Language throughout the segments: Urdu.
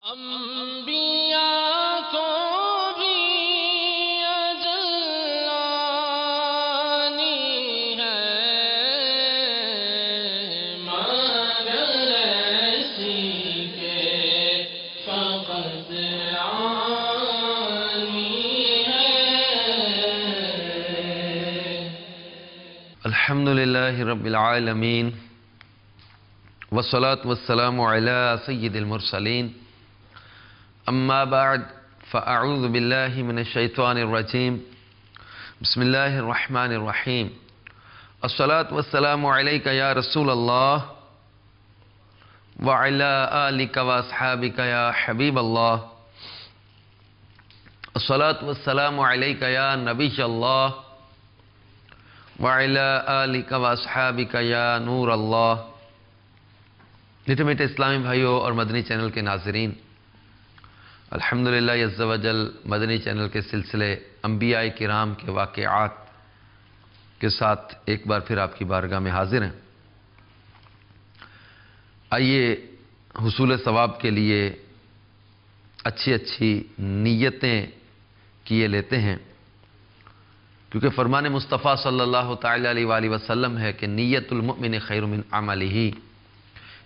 انبیاء کو بھی اجل آنی ہے، مگر ایسی کہ فقط آنی ہے۔ الحمدللہ رب العالمین والصلاة والسلام علی سید المرسلین، اما بعد فاعوذ باللہ من الشیطان الرجیم، بسم اللہ الرحمن الرحیم۔ الصلاة والسلام علیک یا رسول اللہ وعلی آلک واصحابک یا حبیب اللہ۔ الصلاة والسلام علیک یا نبی اللہ وعلی آلک واصحابک یا نور اللہ۔ میٹھے میٹھے اسلامی بھائیوں اور مدنی چینل کے ناظرین، الحمدللہ عز و جل مدنی چینل کے سلسلے انبیاء کرام کے واقعات کے ساتھ ایک بار پھر آپ کی بارگاہ میں حاضر ہیں۔ آئیے حصول ثواب کے لیے اچھی نیتیں کیے لیتے ہیں، کیونکہ فرمان مصطفیٰ صلی اللہ تعالیٰ علیہ وآلہ وسلم ہے کہ نیت المؤمن خیر من عملہ،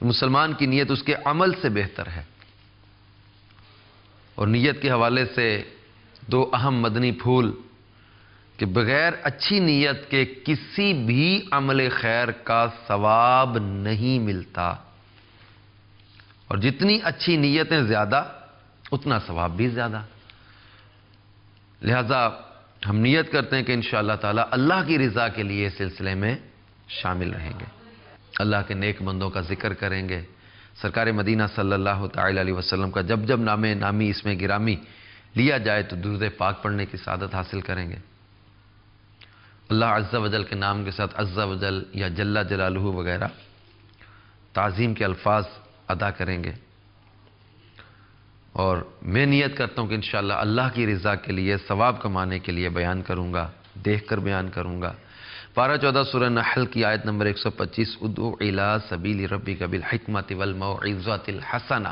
مسلمان کی نیت اس کے عمل سے بہتر ہے۔ اور نیت کے حوالے سے دو اہم مدنی پھول کہ بغیر اچھی نیت کے کسی بھی عمل خیر کا ثواب نہیں ملتا، اور جتنی اچھی نیتیں زیادہ اتنا ثواب بھی زیادہ۔ لہذا ہم نیت کرتے ہیں کہ انشاءاللہ تعالی اللہ کی رضا کے لیے اس سلسلے میں شامل رہیں گے، اللہ کے نیک بندوں کا ذکر کریں گے، سرکار مدینہ صلی اللہ تعالی علیہ وسلم کا جب جب نام نامی اس میں گرامی لیا جائے تو درود پاک پڑھنے کی سعادت حاصل کریں گے۔ اللہ عز و جل کے نام کے ساتھ عز و جل یا جل جلالہ وغیرہ تعظیم کے الفاظ ادا کریں گے، اور میں نیت کرتا ہوں کہ انشاءاللہ اللہ کی رضا کے لیے ثواب کمانے کے لیے بیان کروں گا، دیکھ کر بیان کروں گا۔ پارہ 14 سورہ نحل کی آیت نمبر 125، ادعو الی سبیل ربک بالحکمۃ والموعظۃ الحسنہ،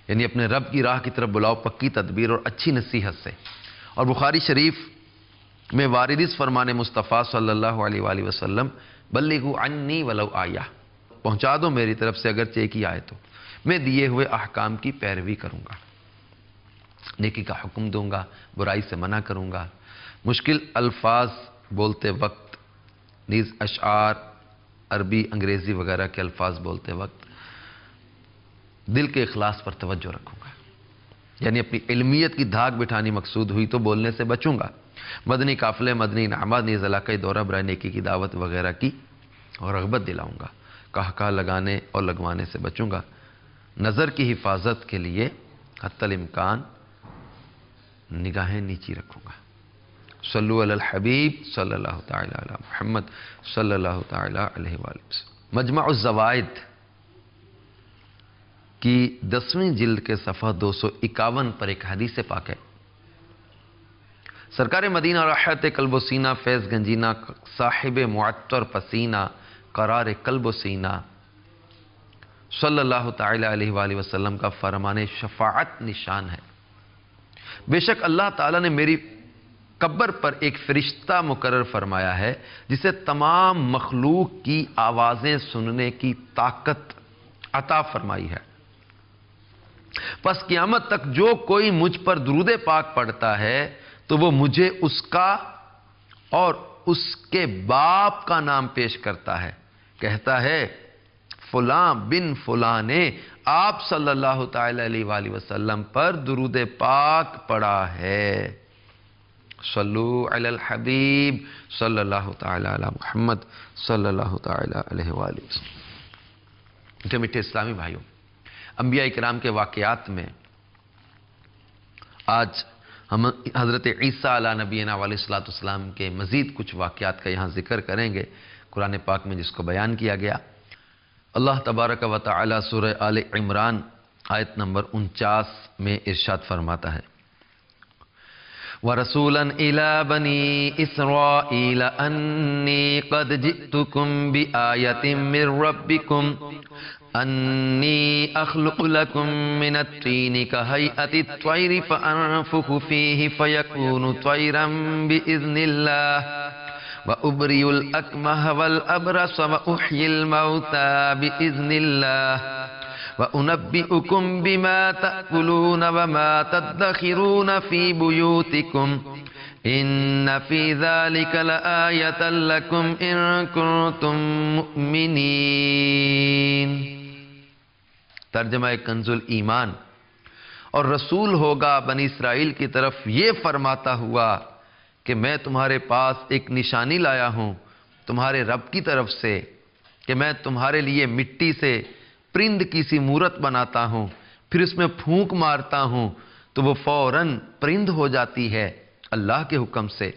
یعنی اپنے رب کی راہ کی طرف بلاؤ پکی تدبیر اور اچھی نصیحت سے۔ اور بخاری شریف میں وارد اس فرمان مصطفیٰ صلی اللہ علیہ وآلہ وسلم، بلغوا عنی ولو آیہ، پہنچا دو میری طرف سے اگرچہ ایک ہی آیت ہو، میں دیے ہوئے احکام کی پیروی کروں گا، نیکی کا حکم دوں گا، برائی سے منع کروں گا، مشکل الفاظ بولتے وقت نیز اشعار عربی انگریزی وغیرہ کے الفاظ بولتے وقت دل کے اخلاص پر توجہ رکھوں گا، یعنی اپنی علمیت کی دھاک بٹھانی مقصود ہوئی تو بولنے سے بچوں گا، مدنی قافلے مدنی انعامات نیز علاقائی دورہ برائے نیکی کی دعوت وغیرہ کی رغبت دلاؤں گا، کہا لگانے اور لگوانے سے بچوں گا، نظر کی حفاظت کے لیے حتی الامکان نگاہیں نیچی رکھوں گا۔ صلو علی الحبیب صلی اللہ تعالی علی محمد صلی اللہ تعالی علیہ وآلہ وسلم۔ مجمع الزوائد کی 10ویں جلد کے صفحہ 251 پر ایک حدیث پاک ہے، سرکار مدینہ راحت قلب و سینہ فیض گنجینہ صاحب معطر پسینہ قرار قلب و سینہ صلی اللہ تعالی علیہ وآلہ وسلم کا فرمان شفاعت نشان ہے، بے شک اللہ تعالیٰ نے میری قبر پر ایک فرشتہ مقرر فرمایا ہے جسے تمام مخلوق کی آوازیں سننے کی طاقت عطا فرمائی ہے، پس قیامت تک جو کوئی مجھ پر درود پاک پڑھتا ہے تو وہ مجھے اس کا اور اس کے باپ کا نام پیش کرتا ہے، کہتا ہے فلاں بن فلاں نے آپ صلی اللہ تعالی علیہ وآلہ وسلم پر درود پاک پڑھا ہے۔ صلو علی الحبیب صلی اللہ تعالی علی محمد صلی اللہ تعالی علیہ وآلہ وسلم۔ میٹھے میٹھے اسلامی بھائیوں، انبیاء کرام کے واقعات میں آج ہم حضرت عیسیٰ علیہ نبینا علیہ السلام کے مزید کچھ واقعات کا یہاں ذکر کریں گے، قرآن پاک میں جس کو بیان کیا گیا۔ اللہ تبارک و تعالی سورہ آل عمران آیت نمبر 49 میں ارشاد فرماتا ہے، وَرَسُولًا إِلَى بَنِي إِسْرَائِيلَ أَنِّي قَدْ جِئْتُكُمْ بِآيَةٍ مِّن رَّبِّكُمْ انی اخلق لکم من الطین کہیئت الطیر فانفخ فیہ فیکون طیرا بإذن اللہ وَأُبْرِئُ الْأَكْمَحَ وَالْأَبْرَصَ وَأُحْيِي الْمَوْتَى بِإِذْنِ اللَّهِ وَأُنَبِّئُكُم بِمَا تَأْكُلُونَ وَمَا تَدَّخِرُونَ فِي بُيُوتِكُمْ إِنَّ فِي ذَلِكَ لَآيَةً لَكُمْ إِن كُنتُم مُؤْمِنِينَ۔ ترجمہ کنز الایمان۔ اور رسول ہوگا بنی اسرائیل کی طرف یہ فرماتا ہوا کہ میں تمہارے پاس ایک نشانی لایا ہوں تمہارے رب کی طرف سے کہ میں تمہارے لیے مٹی سے پرند کی سی مورت بناتا ہوں، پھر اس میں پھونک مارتا ہوں تو وہ فوراً پرند ہو جاتی ہے اللہ کے حکم سے،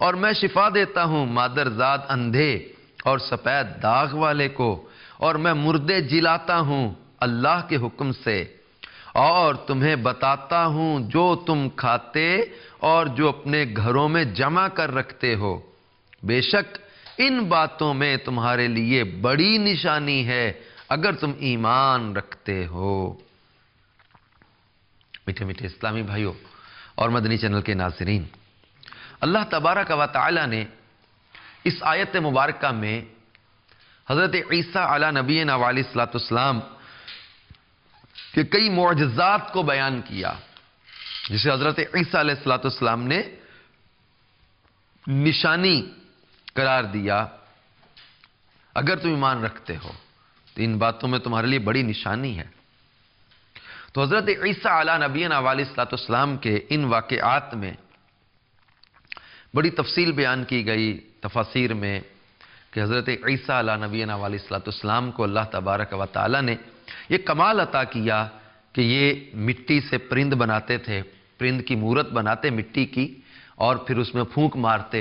اور میں شفا دیتا ہوں مادرزاد اندھے اور سفید داغ والے کو، اور میں مردے جلاتا ہوں اللہ کے حکم سے، اور تمہیں بتاتا ہوں جو تم کھاتے اور جو اپنے گھروں میں جمع کر رکھتے ہو، بے شک ان باتوں میں تمہارے لیے بڑی نشانی ہے اگر تم ایمان رکھتے ہو۔ میٹھے میٹھے اسلامی بھائیوں اور مدنی چینل کے ناظرین، اللہ تبارک و تعالی نے اس آیت مبارکہ میں حضرت عیسیٰ علی نبینا علیہ السلام کہ کئی معجزات کو بیان کیا، جسے حضرت عیسیٰ علیہ السلام نے نشانی قرار دیا۔ اگر تم ایمان رکھتے ہو تو ان باتوں میں تمہارے لیے بڑی نشانی ہے۔ تو حضرت عیسیٰ علی نبینا علیہ السلام کے ان واقعات میں بڑی تفصیل بیان کی گئی تفاسیر میں کہ حضرت عیسیٰ علی نبینا علیہ السلام کو اللہ تبارک و تعالی نے یہ کمال عطا کیا کہ یہ مٹی سے پرند بناتے تھے، پرند کی مورت بناتے مٹی کی، اور پھر اس میں پھونک مارتے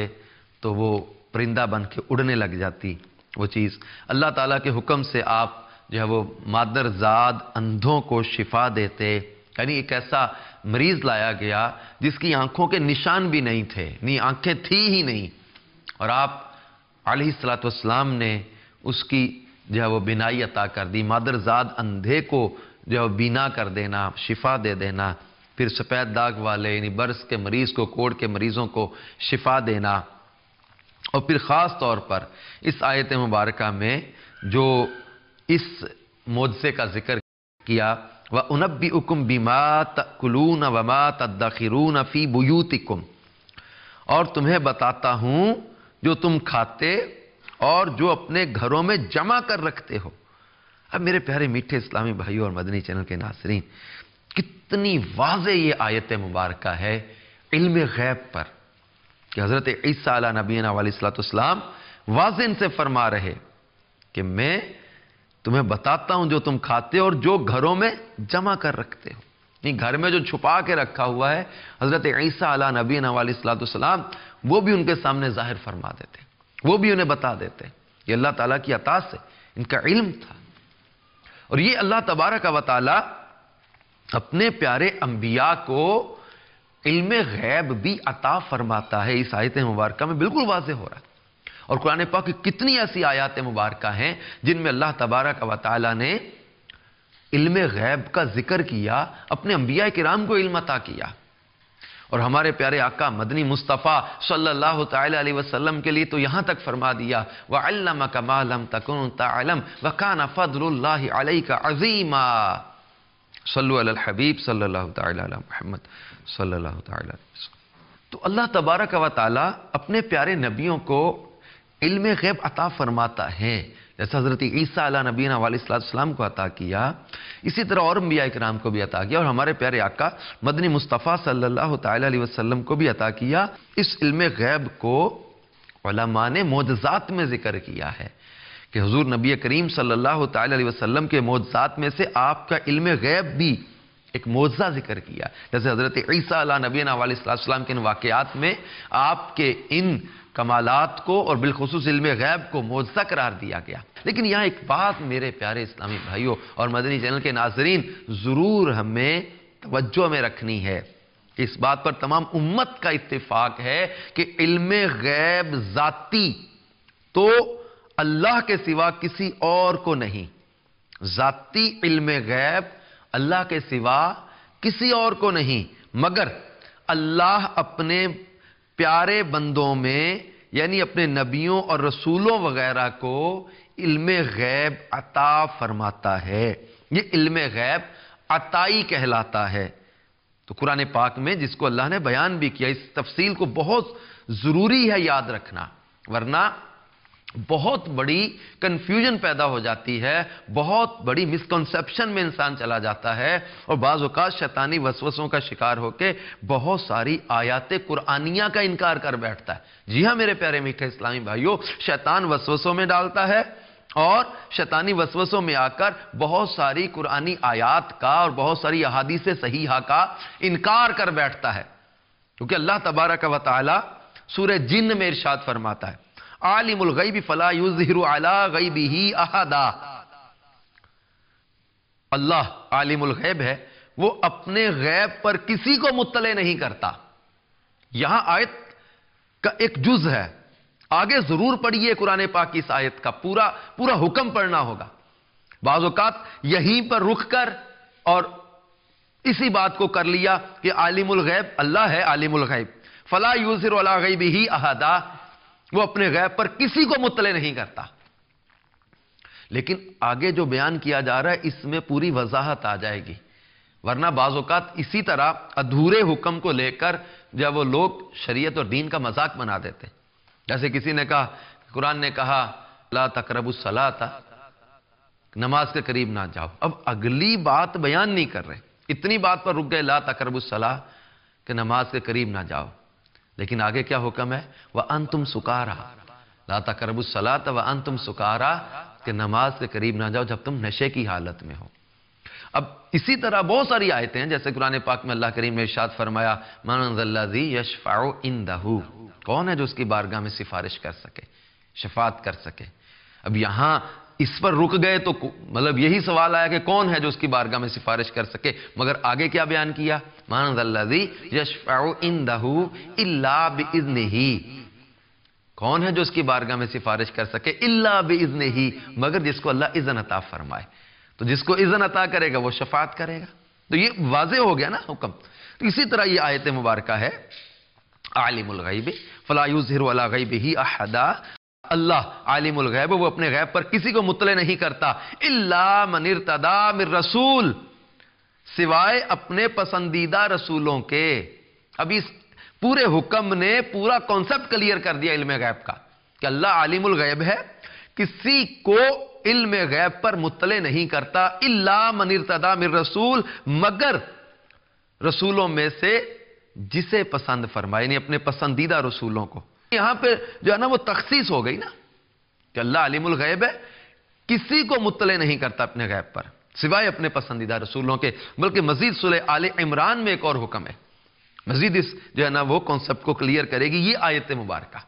تو وہ پرندہ بن کے اڑنے لگ جاتی وہ چیز۔ اللہ تعالیٰ کے حکم سے آپ جو ہے وہ مادرزاد اندھوں کو شفا دیتے، یعنی ایک ایسا مریض لایا گیا جس کی آنکھوں کے نشان بھی نہیں تھے، نہیں آنکھیں تھی ہی نہیں، اور آپ علیہ السلام نے اس کی جو ہے وہ بینائی عطا کر دی۔ مادرزاد اندھے کو جو ہے بینا کر دینا، شفا دے دینا، پھر سفید داغ والے یعنی برس کے مریض کو، کوڑ کے مریضوں کو شفا دینا، اور پھر خاص طور پر اس آیت مبارکہ میں جو اس معجزے کا ذکر کیا وَأُنَبِّئُكُمْ بِمَا تَأْكُلُونَ وَمَا تَدَّخِرُونَ فِي بُيُوتِكُمْ، اور تمہیں بتاتا ہوں جو تم کھاتے اور جو اپنے گھروں میں جمع کر رکھتے ہو۔ اب میرے پیارے میٹھے اسلامی بھائیوں اور مدنی چینل کے ناظرین، کتنی واضح یہ آیت مبارکہ ہے علم غیب پر کہ حضرت عیسیٰ علی نبینا علیہ السلام واضح ان سے فرما رہے کہ میں تمہیں بتاتا ہوں جو تم کھاتے اور جو گھروں میں جمع کر رکھتے ہو۔ نہیں، گھر میں جو چھپا کے رکھا ہوا ہے حضرت عیسیٰ علی نبینا علیہ السلام وہ بھی ان کے سامنے ظاہر فرما دیتے، وہ بھی انہیں بتا دیتے۔ یہ اللہ تعالیٰ کی عطا سے ان کا علم تھا، اور یہ اللہ تبارک و تعالی اپنے پیارے انبیاء کو علم غیب بھی عطا فرماتا ہے۔ اس آیت مبارکہ میں بالکل واضح ہو رہا ہے، اور قرآن پاک کی کتنی ایسی آیات مبارکہ ہیں جن میں اللہ تبارک و تعالی نے علم غیب کا ذکر کیا، اپنے انبیاء کرام کو علم عطا کیا، اور ہمارے پیارے آقا مدنی مصطفیٰ صلی اللہ تعالی علیہ وسلم کے لیے تو یہاں تک فرما دیا وَعَلَّمَكَ مَا لَمْ تَكُنْ تَعْلَمْ وَكَانَ فَضْلُ اللَّهِ عَلَيْكَ عَظِيمًا۔ صلو علی الحبیب صلی اللہ تعالی علی محمد صلی اللہ تعالی علیہ وسلم۔ تو اللہ تبارک و تعالی اپنے پیارے نبیوں کو علم غیب عطا فرماتا ہے، جیسا حضرت عیسیٰ علیہ نبینا علیہ السلام کو عطا کیا، اسی طرح اور انبیاء کرام کو بھی عطا کیا، اور ہمارے پیارے آقا مدنی مصطفیٰ صلی اللہ تعالی علیہ وسلم کو بھی عطا کیا۔ اس علم غیب کو علماء نے معجزات میں ذکر کیا ہے کہ حضور نبی کریم صلی اللہ تعالی علیہ وسلم کے معجزات میں سے آپ کا علم غیب بھی ایک معجزہ ذکر کیا، جیسے حضرت عیسیٰ علیہ نبینا علیہ السلام کے ان واقعات میں آپ کے ان کمالات کو اور بالخصوص علم غیب کو معجزہ قرار دیا گیا۔ لیکن یہاں ایک بات میرے پیارے اسلامی بھائیوں اور مدنی چینل کے ناظرین ضرور ہمیں توجہ میں رکھنی ہے، اس بات پر تمام امت کا اتفاق ہے کہ علم غیب ذاتی تو اللہ کے سوا کسی اور کو نہیں، ذاتی علم غیب اللہ کے سوا کسی اور کو نہیں، مگر اللہ اپنے پیارے بندوں میں یعنی اپنے نبیوں اور رسولوں وغیرہ کو علم غیب عطا فرماتا ہے۔ یہ علم غیب عطائی کہلاتا ہے۔ تو قرآن پاک میں جس کو اللہ نے بیان بھی کیا، اس تفصیل کو بہت ضروری ہے یاد رکھنا، ورنہ بہت بڑی کنفیوژن پیدا ہو جاتی ہے، بہت بڑی مسکنسیپشن میں انسان چلا جاتا ہے، اور بعض اوقات شیطانی وسوسوں کا شکار ہو کے بہت ساری آیات قرآنیہ کا انکار کر بیٹھتا ہے۔ جی ہاں میرے پیارے میٹھے اسلامی بھائیوں، شیطان وسوسوں میں ڈالتا ہے اور شیطانی وسوسوں میں آ کر بہت ساری قرآنی آیات کا اور بہت ساری احادیث صحیحہ کا انکار کر بیٹھتا ہے، کیونکہ اللہ تبارک و تعالی سورہ جن میں ارشاد فرماتا ہے، عالم الغیب فلا یظہر علی غیبہ احدا۔ اللہ عالم الغیب ہے، وہ اپنے غیب پر کسی کو مطلع نہیں کرتا۔ یہاں آیت کا ایک جز ہے، آگے ضرور پڑھیے قرآن پاک کی اس آیت کا پورا حکم پڑھنا ہوگا۔ بعض اوقات یہیں پر رک کر اور اسی بات کو کر لیا کہ عالم الغیب اللہ ہے، عالم الغیب فلا یظہر علی غیبہ احدا، وہ اپنے غیب پر کسی کو مطلع نہیں کرتا۔ لیکن آگے جو بیان کیا جا رہا ہے اس میں پوری وضاحت آ جائے گی، ورنہ بعض اوقات اسی طرح ادھورے حکم کو لے کر جب وہ لوگ شریعت اور دین کا مذاق بنا دیتے، جیسے کسی نے کہا، قرآن نے کہا لا تقربوا الصلاۃ، نماز کے قریب نہ جاؤ۔ اب اگلی بات بیان نہیں کر رہے، اتنی بات پر رک گئے لا تقربوا الصلاۃ کہ نماز کے قریب نہ جاؤ، لیکن آگے کیا حکم ہے؟ وَأَنْتُمْ سُكَارَى، لا تقربوا الصلاۃ وَأَنْتُمْ سُكَارَى، کہ نماز کے قریب نہ جاؤ جب تم نشے کی حالت میں ہو۔ اب اسی طرح بہت ساری آیتیں ہیں، جیسے قرآن پاک میں اللہ کریم نے ارشاد فرمایا مَنْ ذَا الَّذِي يَشْفَعُ عِنْدَهُ، کون ہے جو اس کی بارگاہ میں سفارش کر سکے، شفاعت کر سکے۔ اب یہاں اس پر رک گئے تو مطلب یہی سوال آیا کہ کون ہے جو اس کی بارگاہ میں سفارش کر سکے، مگر آگے کیا بیان کیا؟ مَنْ ذَا الَّذِي يَشْفَعُ عِنْدَهُ إِلَّا بِإِذْنِهِ، کون ہے جو اس کی بارگاہ میں سفارش کر سکے؟ الا بِإِذْنِهِ، مگر جس کو اللہ اذن عطا فرمائے۔ تو جس کو اذن عطا کرے گا وہ شفاعت کرے گا۔ تو یہ واضح ہو گیا نا حکم۔ تو اسی طرح یہ آیت مبارکہ ہے عالم الغیب فلا یظہر علی غیبہ احدا، اللہ عالم الغیب، وہ اپنے غیب پر کسی کو مطلع نہیں کرتا، الا من ارتضی من رسول، سوائے اپنے پسندیدہ رسولوں کے۔ اب اس پورے حکم نے پورا کانسیپٹ کلیئر کر دیا علم غیب کا کہ اللہ عالم الغیب ہے، کسی کو علم غیب پر مطلع نہیں کرتا، الا من ارتضی من رسول، مگر رسولوں میں سے جسے پسند فرمائے، یعنی اپنے پسندیدہ رسولوں کو۔ یہاں پہ جو ہے نا وہ تخصیص ہو گئی نا کہ اللہ عالم الغیب ہے، کسی کو مطلع نہیں کرتا اپنے غیب پر سوائے اپنے پسندیدہ رسولوں کے۔ بلکہ مزید سورہ آل عمران میں ایک اور حکم ہے، مزید اس جو ہے نا وہ کانسیپٹ کو کلیئر کرے گی یہ آیت مبارکہ۔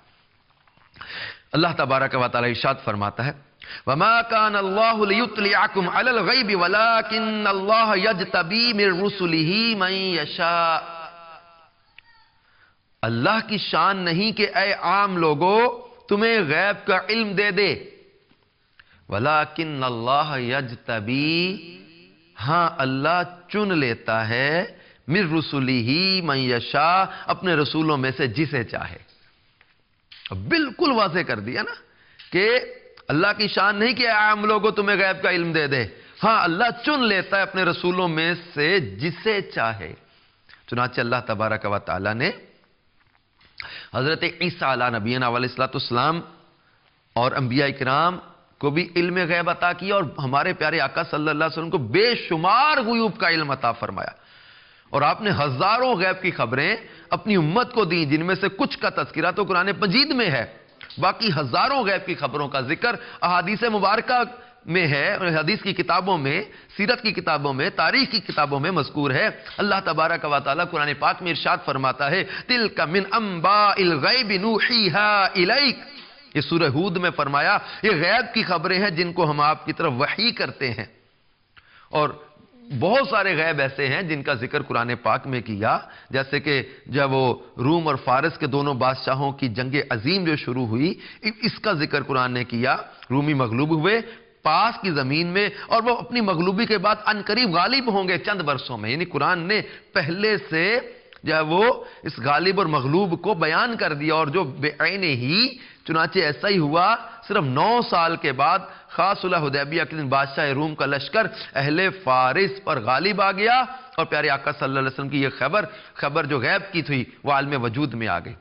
اللہ تبارک و تعالی ارشاد فرماتا ہے وَمَا كَانَ اللَّهُ لِيُطْلِعَكُمْ عَلَى الْغَيْبِ وَلَكِنَّ اللَّهَ يَجْتَبِي مِن رُّسُلِهِ مَن يَشَاءُ، اللہ کی شان نہیں کہ اے عام لوگو تمہیں غیب کا علم دے دے، وَلَكِنَّ اللَّهَ يَجْتَبِي، ہاں اللہ چن لیتا ہے، مِن رُّسُلِهِ مَن يَشَاءُ، اپنے رسولوں میں سے جسے چاہے۔ بالکل واضح کر دیا نا کہ اللہ کی شان نہیں کہ عام لوگوں تمہیں غیب کا علم دے دے، ہاں اللہ چن لیتا ہے اپنے رسولوں میں سے جسے چاہے۔ چنانچہ اللہ تبارک و تعالی نے حضرت عیسیٰ علیہ نبینا علیہ السلام اور انبیاء کرام کو بھی علم غیب عطا کیا، اور ہمارے پیارے آقا صلی اللہ علیہ وسلم کو بے شمار غیوب کا علم عطا فرمایا، اور آپ نے ہزاروں غیب کی خبریں اپنی امت کو دیں، جن میں سے کچھ کا تذکرہ تو قرآن مجید میں ہے، باقی ہزاروں غیب کی خبروں کا ذکر احادیث مبارکہ میں ہے، حدیث کی کتابوں میں، سیرت کی کتابوں میں، تاریخ کی کتابوں میں مذکور ہے۔ اللہ تبارک و تعالی قرآن پاک میں ارشاد فرماتا ہے تِلْكَ مِنْ أَنْبَاءِ الْغَيْبِ نُوحِيهَا إِلَيْكَ، یہ سورہ ہود میں فرمایا یہ غیب کی خبریں ہیں جن کو ہم آپ کی طرف وحی کرتے ہیں۔ اور بہت سارے غیب ایسے ہیں جن کا ذکر قرآن پاک میں کیا، جیسے کہ جب وہ روم اور فارس کے دونوں بادشاہوں کی جنگ عظیم جو شروع ہوئی، اس کا ذکر قرآن نے کیا، رومی مغلوب ہوئے، پاس کی زمین میں، اور وہ اپنی مغلوبی کے بعد عنقریب غالب ہوں گے چند برسوں میں. یعنی قرآن نے پہلے سے جو ہے وہ اس غالب اور مغلوب کو بیان کر دیا، اور جو بعین ہی چنانچہ ایسا ہی ہوا. صرف 9 سال کے بعد خاص صلح حدیبیہ کے دن بادشاہ روم کا لشکر اہل فارس پر غالب آ گیا، اور پیارے آقا صلی اللہ علیہ وسلم کی یہ خبر جو غیب کی تھی وہ عالم وجود میں آ گئی.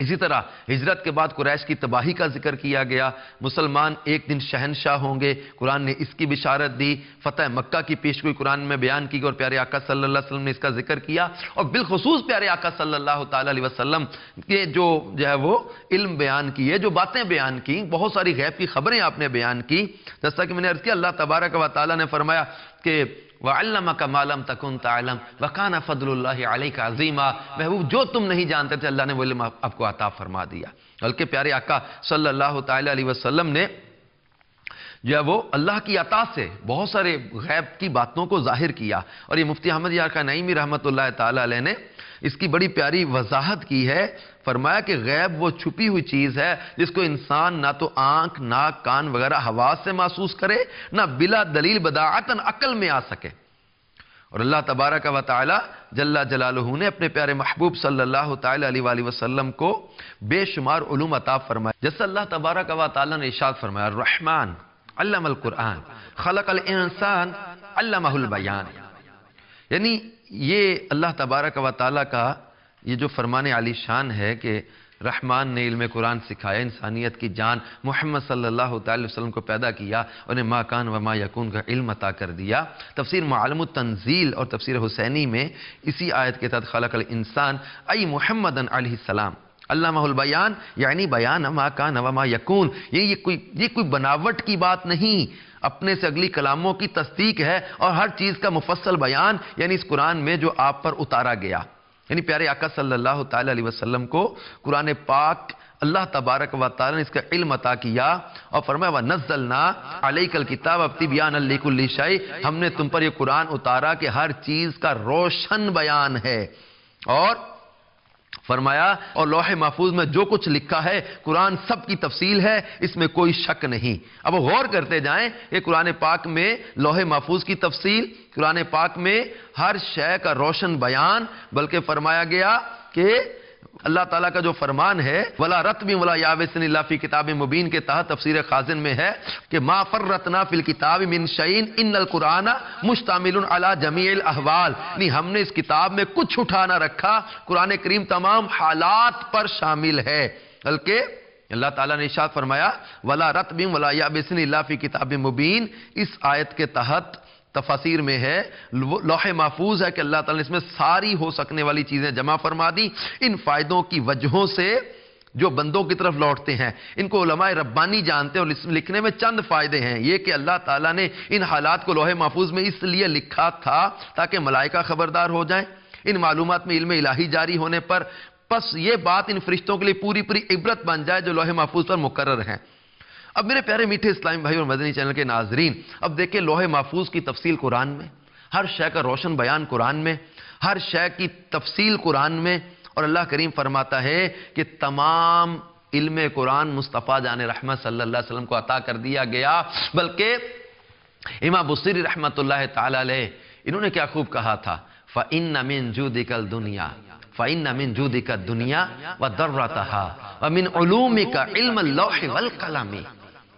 اسی طرح ہجرت کے بعد قریش کی تباہی کا ذکر کیا گیا. مسلمان ایک دن شہنشاہ ہوں گے، قرآن نے اس کی بشارت دی. فتح مکہ کی پیشگوئی قرآن میں بیان کی گئی، اور پیارے آقا صلی اللہ علیہ وسلم نے اس کا ذکر کیا. اور بالخصوص پیارے آقا صلی اللہ تعالی علیہ وسلم کے جو ہے وہ علم بیان کیے، جو باتیں بیان کی، بہت ساری غیب کی خبریں آپ نے بیان کی. جیسا کہ میں نے عرض کیا، اللہ تبارک و تعالی نے فرمایا کہ وَعَلَّمَكَ مَا لَمْ تَكُنْ تَعْلَمْ وَكَانَ فَضْلُ اللَّهِ عَلَيْكَ عَظِيمًا. محبوب جو تم نہیں جانتے تھے اللہ نے وہ علم آپ کو عطا فرما دیا. بلکہ پیارے آقا صلی اللہ تعالی علیہ وسلم نے جو ہے وہ اللہ کی عطا سے بہت سارے غیب کی باتوں کو ظاہر کیا. اور یہ مفتی احمد یار خان نعیمی رحمۃ اللہ تعالی علیہ نے اس کی بڑی پیاری وضاحت کی ہے. فرمایا کہ غیب وہ چھپی ہوئی چیز ہے جس کو انسان نہ تو آنکھ، ناک، کان وغیرہ حواس سے محسوس کرے، نہ بلا دلیل بداعتاً عقل میں آ سکے. اور اللہ تبارک و تعالی جل جلالہ نے اپنے پیارے محبوب صلی اللہ تعالی علیہ وآلہ وسلم کو بے شمار علوم عطا فرمائے. جیسے اللہ تبارک و تعالی نے ارشاد فرمایا الرحمن علم القرآن خلق الانسان علمہ البیان. یعنی یہ اللہ تبارک و تعالی کا یہ جو فرمان عالی شان ہے کہ رحمان نے علم قرآن سکھایا، انسانیت کی جان محمد صلی اللہ تعالی وسلم کو پیدا کیا، انہیں ما کان و ما یکون کا علم عطا کر دیا. تفسیر معالم التنزیل اور تفسیر حسینی میں اسی آیت کے تحت خلق الانسان ای محمد علیہ السلام علامہ البیان، یعنی بیان ما کان و ما یکون. یہ کوئی بناوٹ کی بات نہیں، اپنے سے اگلی کلاموں کی تصدیق ہے، اور ہر چیز کا مفصل بیان یعنی اس قرآن میں جو آپ پر اتارا گیا. یعنی پیارے آقا صلی اللہ تعالی علیہ وسلم کو قرآن پاک اللہ تبارک و تعالی نے اس کا علم عطا کیا، اور فرمایا وَنَزَّلْنَا عَلَيْكَ الْكِتَابَ تِبْيَانًا لِكُلِّ شَيْءٍ. ہم نے تم پر یہ قرآن اتارا کہ ہر چیز کا روشن بیان ہے. اور فرمایا اور لوح محفوظ میں جو کچھ لکھا ہے قرآن سب کی تفصیل ہے، اس میں کوئی شک نہیں. اب غور کرتے جائیں کہ قرآن پاک میں لوح محفوظ کی تفصیل، قرآن پاک میں ہر شے کا روشن بیان، بلکہ فرمایا گیا کہ اللہ تعالیٰ کا جو فرمان ہے وَلَا رَتْبٍ وَلَا يَابِسٍ إِلَّا فِي كِتَابٍ مُبِينٍ کے تحت تفسیر خازن میں ہے کہ مَا فَرَّطْنَا فِي الْكِتَابِ مِنْ شَيْءٍ إِنَّ الْقُرْآنَ مُشْتَمِلٌ عَلَى جَمِيعِ الْأَحْوَالِ. نہیں، ہم نے اس کتاب میں کچھ اٹھا نہ رکھا، قرآن کریم تمام حالات پر شامل ہے. بلکہ اللہ تعالیٰ نے ارشاد فرمایا وَلَا رَتْبٍ وَلَا يَابِسٍ إِلَّا فِي كِتَابٍ مُبِينٍ. اس آیت کے تحت تفاسیر میں ہے لوح محفوظ ہے کہ اللہ تعالیٰ نے اس میں ساری ہو سکنے والی چیزیں جمع فرما دی. ان فائدوں کی وجہوں سے جو بندوں کی طرف لوٹتے ہیں ان کو علماء ربانی جانتے ہیں، اور اس لکھنے میں چند فائدے ہیں. یہ کہ اللہ تعالیٰ نے ان حالات کو لوح محفوظ میں اس لیے لکھا تھا تاکہ ملائکہ خبردار ہو جائیں ان معلومات میں علم الہی جاری ہونے پر. پس یہ بات ان فرشتوں کے لیے پوری عبرت بن جائے جو لوح محفوظ پر مقرر ہیں. اب میرے پیارے میٹھے اسلامی بھائی اور مدنی چینل کے ناظرین، اب دیکھیں لوح محفوظ کی تفصیل قرآن میں، ہر شے کا روشن بیان قرآن میں، ہر شے کی تفصیل قرآن میں. اور اللہ کریم فرماتا ہے کہ تمام علم قرآن مصطفیٰ جان رحمت صلی اللہ علیہ وسلم کو عطا کر دیا گیا. بلکہ امام بصری رحمت اللہ تعالی علیہ انہوں نے کیا خوب کہا تھا فَإِنَّ مِن جُودِكَ الدُّنْيَا فَإِنَّ مِن جُودِكَ الدُّنْيَا وَضَرَّتَهَا وَمِنْ عُلُومِكَ عِلْمَ اللَّوْحِ وَالْقَلَمِ.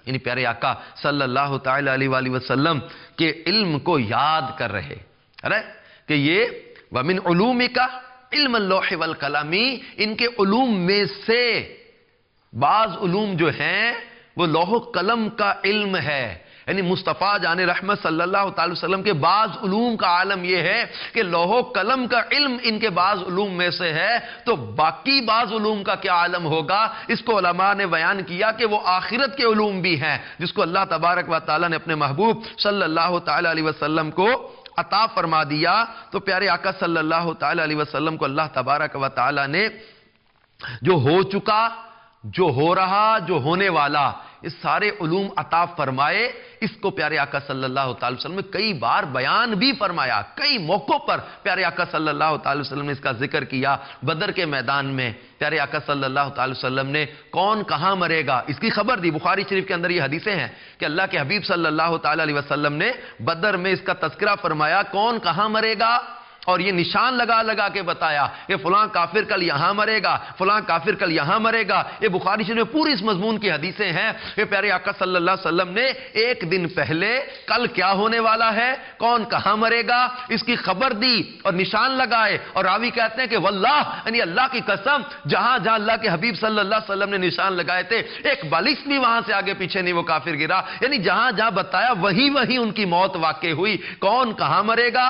یعنی پیارے آقا صلی اللہ تعالی علیہ وآلہ وسلم کے علم کو یاد کر رہے کہ یہ وَمِنْ عُلُومِكَ علم اللوح والقلم، ان کے علوم میں سے بعض علوم جو ہیں وہ لوح و قلم کا علم ہے. یعنی مصطفیٰ جان رحمت صلی اللہ تعالی وسلم کے بعض علوم کا عالم یہ ہے کہ لوح و قلم کا علم ان کے بعض علوم میں سے ہے، تو باقی بعض علوم کا کیا عالم ہوگا. اس کو علماء نے بیان کیا کہ وہ آخرت کے علوم بھی ہیں جس کو اللہ تبارک و تعالی نے اپنے محبوب صلی اللہ تعالی علیہ وسلم کو عطا فرما دیا. تو پیارے آقا صلی اللہ تعالی علیہ وسلم کو اللہ تبارک و تعالی نے جو ہو چکا، جو ہو رہا، جو ہونے والا، یہ سارے علوم عطا فرمائے، اس کو پیارے آقا صلی اللہ تعالی وسلم نے کئی بار بیان بھی فرمایا، کئی موقعوں پر پیارے آقا صلی اللہ تعالی وسلم نے اس کا ذکر کیا۔ بدر کے میدان میں پیارے آقا صلی اللہ تعالی وسلم نے کون کہاں مرے گا اس کی خبر دی۔ بخاری شریف کے اندر یہ حدیثیں ہیں کہ اللہ کے حبیب صلی اللہ تعالی علیہ وسلم نے بدر میں اس کا تذکرہ فرمایا کون کہاں مرے گا، اور یہ نشان لگا لگا کے بتایا کہ فلاں کافر کل یہاں مرے گا، فلاں کافر کل یہاں مرے گا۔ یہ بخاری شریف میں پوری اس مضمون کی حدیثیں ہیں کہ پیارے آقا صلی اللہ علیہ وسلم نے ایک دن پہلے کل کیا ہونے والا ہے، کون کہاں مرے گا، اس کی خبر دی اور نشان لگائے۔ اور راوی کہتے ہیں کہ واللہ، یعنی اللہ کی قسم، جہاں جہاں اللہ کے حبیب صلی اللہ علیہ وسلم نے نشان لگائے تھے ایک بالش بھی وہاں سے آگے پیچھے نہیں وہ کافر گرا، یعنی جہاں جہاں بتایا وہی وہی ان کی موت واقع ہوئی۔ کون کہاں مرے گا،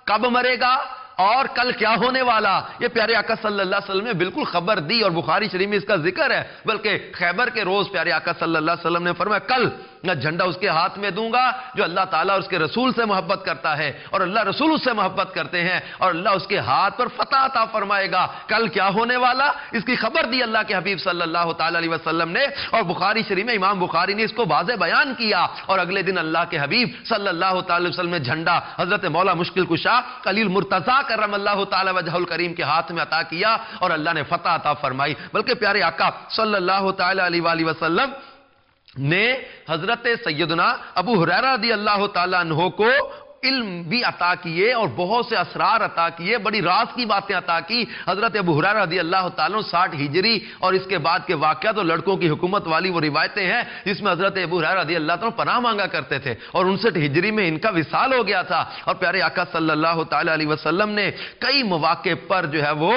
کب مرے گا اور کل کیا ہونے والا، یہ پیارے آقا صلی اللہ علیہ وسلم نے بالکل خبر دی، اور بخاری شریف میں اس کا ذکر ہے۔ بلکہ خیبر کے روز پیارے آقا صلی اللہ علیہ وسلم نے فرمایا کل میں جھنڈا اس کے ہاتھ میں دوں گا جو اللہ تعالیٰ اور اس کے رسول سے محبت کرتا ہے، اور اللہ رسول اس سے محبت کرتے ہیں، اور اللہ اس کے ہاتھ پر فتح عطا فرمائے گا۔ کل کیا ہونے والا اس کی خبر دی اللہ کے حبیب صلی اللہ تعالیٰ علیہ وسلم نے، اور بخاری شریف میں امام بخاری نے اس کو واضح بیان کیا۔ اور اگلے دن اللہ کے حبیب صلی اللہ تعالیٰ علیہ وسلم نے جھنڈا حضرت مولا مشکل کشا علی المرتضیٰ کرم اللہ تعالیٰ وجہ الکریم کے ہاتھ میں عطا کیا، اور اللہ نے فتح عطا فرمائی۔ بلکہ پیارے آقا صلی اللہ تعالیٰ علیہ وآلہ وسلم نے حضرت سیدنا ابو ہریرہ رضی اللہ تعالیٰ عنہ کو علم بھی عطا کیے اور بہت سے اسرار عطا کیے، بڑی راز کی باتیں عطا کی۔ حضرت ابو ہریرہ رضی اللہ تعالیٰ 60 ہجری اور اس کے بعد کے واقعات اور لڑکوں کی حکومت والی وہ روایتیں ہیں جس میں حضرت ابو ہریرہ رضی اللہ تعالیٰ پناہ مانگا کرتے تھے، اور 59 ہجری میں ان کا وصال ہو گیا تھا۔ اور پیارے آقا صلی اللہ تعالیٰ علیہ وسلم نے کئی مواقع پر جو ہے وہ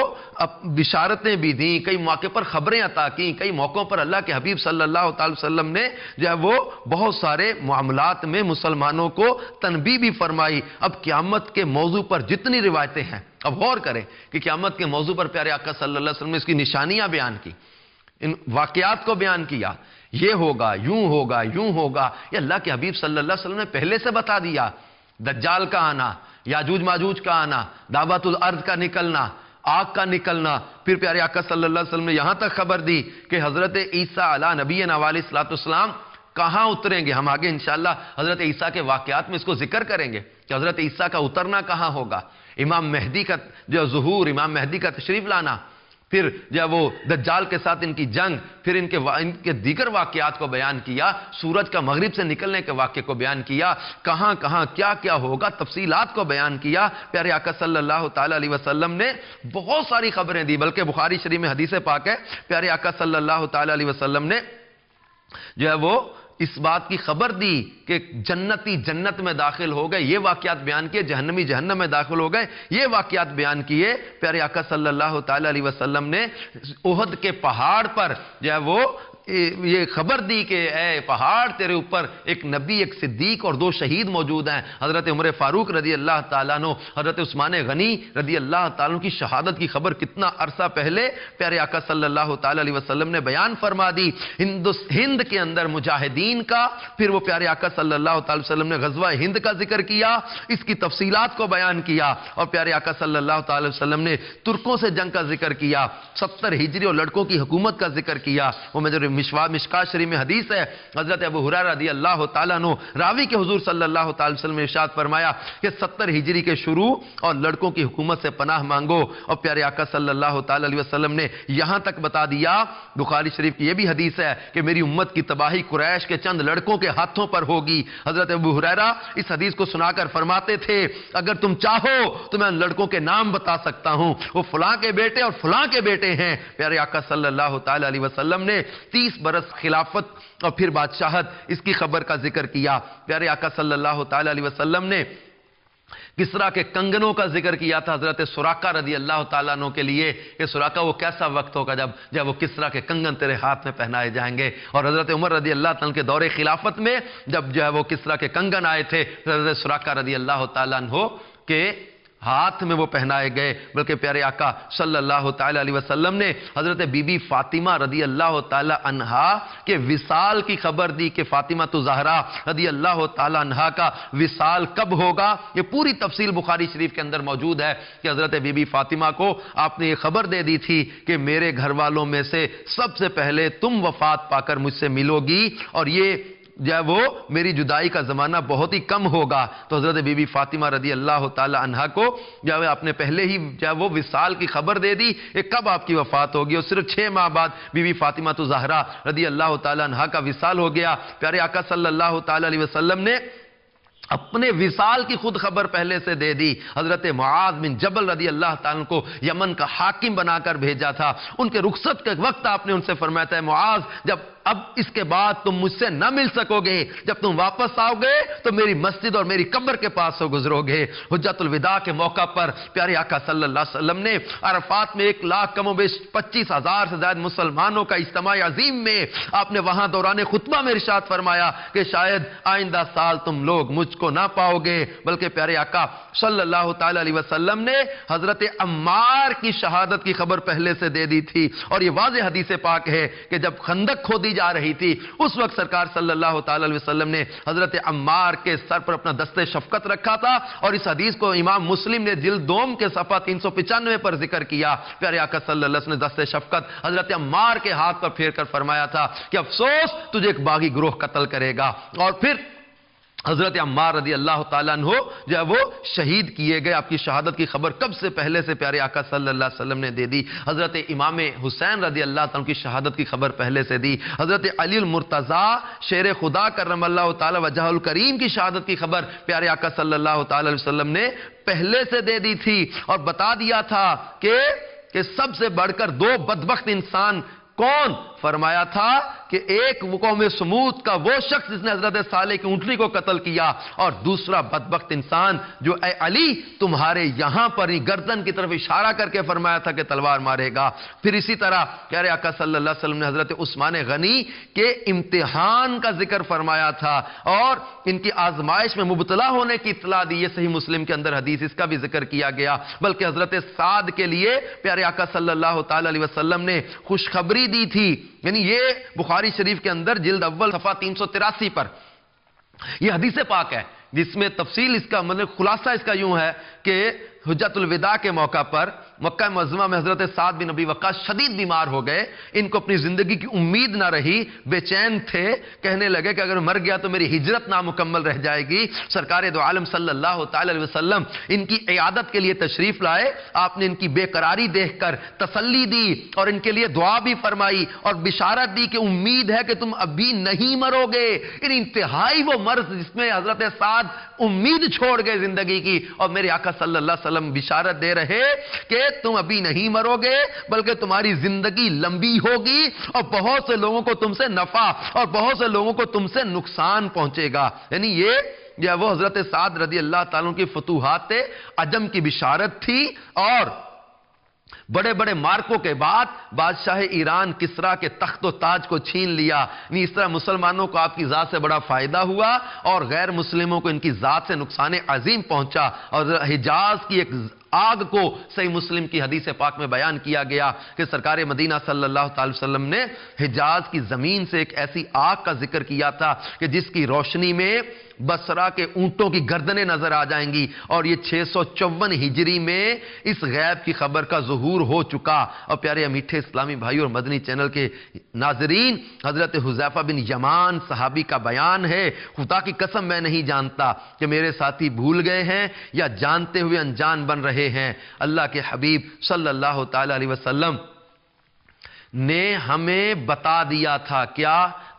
بشارتیں بھی دیں، کئی مواقع پر خبریں عطا کیں، کئی موقعوں پر اللہ کے حبیب صلی اللہ تعالی وسلم نے جو ہے وہ بہت سارے معاملات میں مسلمانوں کو تنبیہ بھی فرمائی۔ اب قیامت کے موضوع پر جتنی روایتیں ہیں، اب غور کریں کہ قیامت کے موضوع پر پیارے آقا صلی اللہ علیہ وسلم نے اس کی نشانیاں بیان کی، ان واقعات کو بیان کیا، یہ ہوگا، یوں ہوگا، یوں ہوگا، یہ اللہ کے حبیب صلی اللہ علیہ وسلم نے پہلے سے بتا دیا۔ دجال کا آنا، یاجوج ماجوج کا آنا، دعوت الارض کا نکلنا، آگ کا نکلنا، پھر پیارے آقا صلی اللہ علیہ وسلم نے یہاں تک خبر دی کہ حضرت عیسیٰ علیہ نبینا علیہ السلام کہاں اتریں گے۔ ہم آگے انشاءاللہ حضرت عیسیٰ کے واقعات میں اس کو ذکر کریں گے کہ حضرت عیسیٰ کا اترنا کہاں ہوگا، امام مہدی کا جو ظہور، امام مہدی کا تشریف لانا، پھر جو وہ دجال کے ساتھ ان کی جنگ، پھر ان کے دیگر واقعات کو بیان کیا، سورج کا مغرب سے نکلنے کے واقعے کو بیان کیا، کہاں کہاں کیا کیا ہوگا، تفصیلات کو بیان کیا۔ پیارے آقا صلی اللہ تعالیٰ علیہ وسلم نے بہت ساری خبریں دی، بلکہ بخاری شریف میں حدیث پاک ہے پیارے آقا صلی اللہ تعالیٰ علیہ وسلم نے جو ہے وہ اس بات کی خبر دی کہ جنتی جنت میں داخل ہو گئے، یہ واقعات بیان کیے، جہنمی جہنم میں داخل ہو گئے، یہ واقعات بیان کیے۔ پیارے آقا صلی اللہ تعالیٰ علیہ وسلم نے احد کے پہاڑ پر جو ہے وہ یہ خبر دی کہ اے پہاڑ تیرے اوپر ایک نبی، ایک صدیق اور 2 شہید موجود ہیں، حضرت عمر فاروق رضی اللہ تعالیٰ عنہ، حضرت عثمان غنی رضی اللہ تعالیٰ عنہ کی شہادت کی خبر کتنا عرصہ پہلے پیارے آقا صلی اللہ تعالیٰ علیہ وسلم نے بیان فرما دی۔ ہند کے اندر مجاہدین کا، پھر وہ پیارے آقا صلی اللہ تعالیٰ وسلم نے غزوہ ہند کا ذکر کیا، اس کی تفصیلات کو بیان کیا، اور پیارے آقا صلی اللہ تعالیٰ وسلم نے ترکوں سے جنگ کا ذکر کیا، 70 ہجری اور لڑکوں کی حکومت کا ذکر کیا۔ وہ میں جو مشکات شریف میں حدیث ہے، حضرت ابو ہریرہ رضی اللہ تعالیٰ عنہ راوی کے حضور صلی اللہ تعالی وسلم نے ارشاد فرمایا کہ 70 ہجری کے شروع اور لڑکوں کی حکومت سے پناہ مانگو، اور پیارے آقا صلی اللہ تعالی علیہ وسلم نے یہاں تک بتا دیا، بخاری شریف کی یہ بھی حدیث ہے کہ میری امت کی تباہی قریش کے چند لڑکوں کے ہاتھوں پر ہوگی۔ حضرت ابو ہریرہ اس حدیث کو سنا کر فرماتے تھے اگر تم چاہو تو میں ان لڑکوں کے نام بتا سکتا ہوں، وہ فلاں کے بیٹے اور فلاں کے بیٹے ہیں۔ پیارے آقا صلی اللہ تعالی علیہ وسلم نے 30 برس خلافت اور پھر بادشاہت، اس کی خبر کا ذکر کیا۔ پیارے آقا صلی اللہ تعالی علیہ وسلم نے کسرا کے کنگنوں کا ذکر کیا تھا حضرت سراقہ رضی اللہ تعالیٰ عنہ کے لیے کہ سراقہ وہ کیسا وقت ہوگا جب وہ کسرا کے کنگن تیرے ہاتھ میں پہنائے جائیں گے، اور حضرت عمر رضی اللہ تعالیٰ عنہ کے دور خلافت میں جب جو ہے وہ کسرا کے کنگن آئے تھے، حضرت سراقہ رضی اللہ تعالیٰ عنہ کے ہاتھ میں وہ پہنائے گئے، بلکہ پیارے آقا صلی اللہ تعالی علیہ وسلم نے حضرت بی بی فاطمہ رضی اللہ تعالی عنہا کے وصال کی خبر دی کہ فاطمہ تو زہرا رضی اللہ تعالی عنہا کا وصال کب ہوگا۔ یہ پوری تفصیل بخاری شریف کے اندر موجود ہے کہ حضرت بی بی فاطمہ کو آپ نے یہ خبر دے دی تھی کہ میرے گھر والوں میں سے سب سے پہلے تم وفات پا کر مجھ سے ملو گی، اور یہ جب وہ میری جدائی کا زمانہ بہت ہی کم ہوگا۔ تو حضرت بی بی فاطمہ رضی اللہ تعالی عنہا کو جب آپ نے پہلے ہی جب وہ وصال کی خبر دے دی کہ کب آپ کی وفات ہوگی، اور صرف 6 ماہ بعد بی بی فاطمہ تو زہرا رضی اللہ تعالی عنہا کا وصال ہو گیا۔ پیارے آقا صلی اللہ تعالی علیہ وسلم نے اپنے وصال کی خود خبر پہلے سے دے دی۔ حضرت معاذ بن جبل رضی اللہ تعالیٰ کو یمن کا حاکم بنا کر بھیجا تھا۔ ان کے رخصت کے وقت آپ نے ان سے فرمایا تھا، معاذ جب اب اس کے بعد تم مجھ سے نہ مل سکو گے، جب تم واپس آؤ گے تو میری مسجد اور میری قبر کے پاس سے گزرو گے۔ حجۃ الوداع کے موقع پر پیارے آقا صلی اللہ علیہ وسلم نے عرفات میں 1 لاکھ کم و بیش 25,000 سے زائد مسلمانوں کا اجتماع عظیم میں آپ نے وہاں دوران خطبہ میں ارشاد فرمایا کہ شاید آئندہ سال تم لوگ مجھ کو نہ پاؤ گے، بلکہ پیارے آقا صلی اللہ تعالی علیہ وسلم نے حضرت عمار کی شہادت کی خبر پہلے سے دے دی تھی۔ اور یہ واضح حدیث پاک ہے کہ جب خندق کھودی جا رہی تھی اس وقت سرکار صلی اللہ تعالی علیہ وسلم نے حضرت عمار کے سر پر اپنا دست شفقت رکھا تھا، اور اس حدیث کو امام مسلم نے جلد 2 کے صفحہ 395 پر ذکر کیا۔ پیارے آقا صلی اللہ علیہ وسلم نے دست شفقت حضرت عمار کے ہاتھ پر پھیر کر فرمایا تھا کہ افسوس تجھے ایک باغی گروہ قتل کرے گا، اور پھر حضرت عمار رضی اللہ تعالیٰ عنہ جب وہ شہید کیے گئے، آپ کی شہادت کی خبر کب سے پہلے سے پیارے آقا صلی اللہ علیہ وسلم نے دے دی۔ حضرت امام حسین رضی اللہ تعالیٰ کی شہادت کی خبر پہلے سے دی۔ حضرت علی المرتضیٰ شیر خدا کرم اللہ تعالیٰ وجہ الکریم کی شہادت کی خبر پیارے آقا صلی اللہ تعالیٰ علیہ وسلم نے پہلے سے دے دی تھی، اور بتا دیا تھا کہ سب سے بڑھ کر 2 بدبخت انسان کون؟ فرمایا تھا کہ ایک قوم سمود کا وہ شخص جس نے حضرت صالح کی اونٹنی کو قتل کیا، اور دوسرا بدبخت انسان جو اے علی تمہارے یہاں پر ہی گردن کی طرف اشارہ کر کے فرمایا تھا کہ تلوار مارے گا۔ پھر اسی طرح پیارے آقا صلی اللہ علیہ وسلم نے حضرت عثمان غنی کے امتحان کا ذکر فرمایا تھا، اور ان کی آزمائش میں مبتلا ہونے کی اطلاع دی۔ یہ صحیح مسلم کے اندر حدیث اس کا بھی ذکر کیا گیا۔ بلکہ حضرت سعد کے لیے پیارے آقا صلی اللہ تعالی علیہ وسلم نے خوشخبری دی تھی، یعنی یہ بخاری شریف کے اندر جلد اول صفحہ 383 پر یہ حدیث پاک ہے، جس میں تفصیل اس کا مطلب خلاصہ اس کا یوں ہے کہ حجۃ الوداع کے موقع پر مکہ معظمہ میں حضرت سعد بن ابی وقاص شدید بیمار ہو گئے، ان کو اپنی زندگی کی امید نہ رہی، بے چین تھے، کہنے لگے کہ اگر مر گیا تو میری ہجرت نامکمل رہ جائے گی۔ سرکار دو عالم صلی اللہ تعالی علیہ وسلم ان کی عیادت کے لیے تشریف لائے، آپ نے ان کی بے قراری دیکھ کر تسلی دی اور ان کے لیے دعا بھی فرمائی اور بشارت دی کہ امید ہے کہ تم ابھی نہیں مرو گے۔ ان انتہائی وہ مرض جس میں حضرت سعد امید چھوڑ گئے زندگی کی، اور میرے آقا صلی اللہ علیہ وسلم بشارت دے رہے کہ تم ابھی نہیں مرو گے، بلکہ تمہاری زندگی لمبی ہوگی اور بہت سے لوگوں کو تم سے نفع اور بہت سے لوگوں کو تم سے نقصان پہنچے گا۔ یعنی یہ وہ حضرت سعد رضی اللہ تعالیٰ کی فتوحات عجم کی بشارت تھی، اور بڑے بڑے مارکوں کے بعد بادشاہ ایران کسرا کے تخت و تاج کو چھین لیا۔ اس طرح مسلمانوں کو آپ کی ذات سے بڑا فائدہ ہوا اور غیر مسلموں کو ان کی ذات سے نقصان عظیم پہنچا، اور حجاز کی ایک آگ کو صحیح مسلم کی حدیث پاک میں بیان کیا گیا کہ سرکار مدینہ صلی اللہ تعالی وسلم نے حجاز کی زمین سے ایک ایسی آگ کا ذکر کیا تھا کہ جس کی روشنی میں بصرہ کے اونٹوں کی گردنیں نظر آ جائیں گی، اور یہ 654 ہجری میں اس غیب کی خبر کا ظہور ہو چکا۔ اور پیارے میٹھے اسلامی بھائی اور مدنی چینل کے ناظرین، حضرت حذیفہ بن یمان صحابی کا بیان ہے، خدا کی قسم میں نہیں جانتا کہ میرے ساتھی بھول گئے ہیں یا جانتے ہوئے انجان بن رہے ہیں، اللہ کے حبیب صلی اللہ تعالی علیہ وسلم نے ہمیں بتا دیا تھا کیا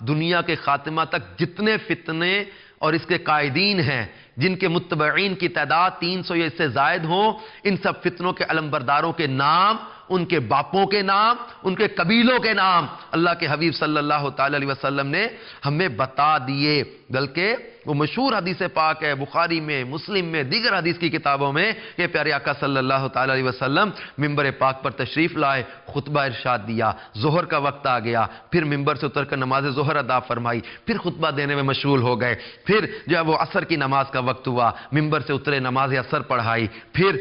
دنیا کے خاتمہ تک جتنے فتنے اور اس کے قائدین ہیں، جن کے متبعین کی تعداد 300 یا اس سے زائد ہوں، ان سب فتنوں کے علمبرداروں کے نام ان کے باپوں کے نام، ان کے قبیلوں کے نام اللہ کے حبیب صلی اللہ تعالی علیہ وسلم نے ہمیں بتا دیے، بلکہ وہ مشہور حدیث پاک ہے بخاری میں، مسلم میں، دیگر حدیث کی کتابوں میں کہ پیارے آقا صلی اللہ تعالی علیہ وسلم ممبر پاک پر تشریف لائے، خطبہ ارشاد دیا، ظہر کا وقت آ گیا، پھر ممبر سے اتر کر نماز ظہر ادا فرمائی، پھر خطبہ دینے میں مشغول ہو گئے، پھر جب وہ عصر کی نماز کا وقت ہوا ممبر سے اترے، نماز عصر پڑھائی، پھر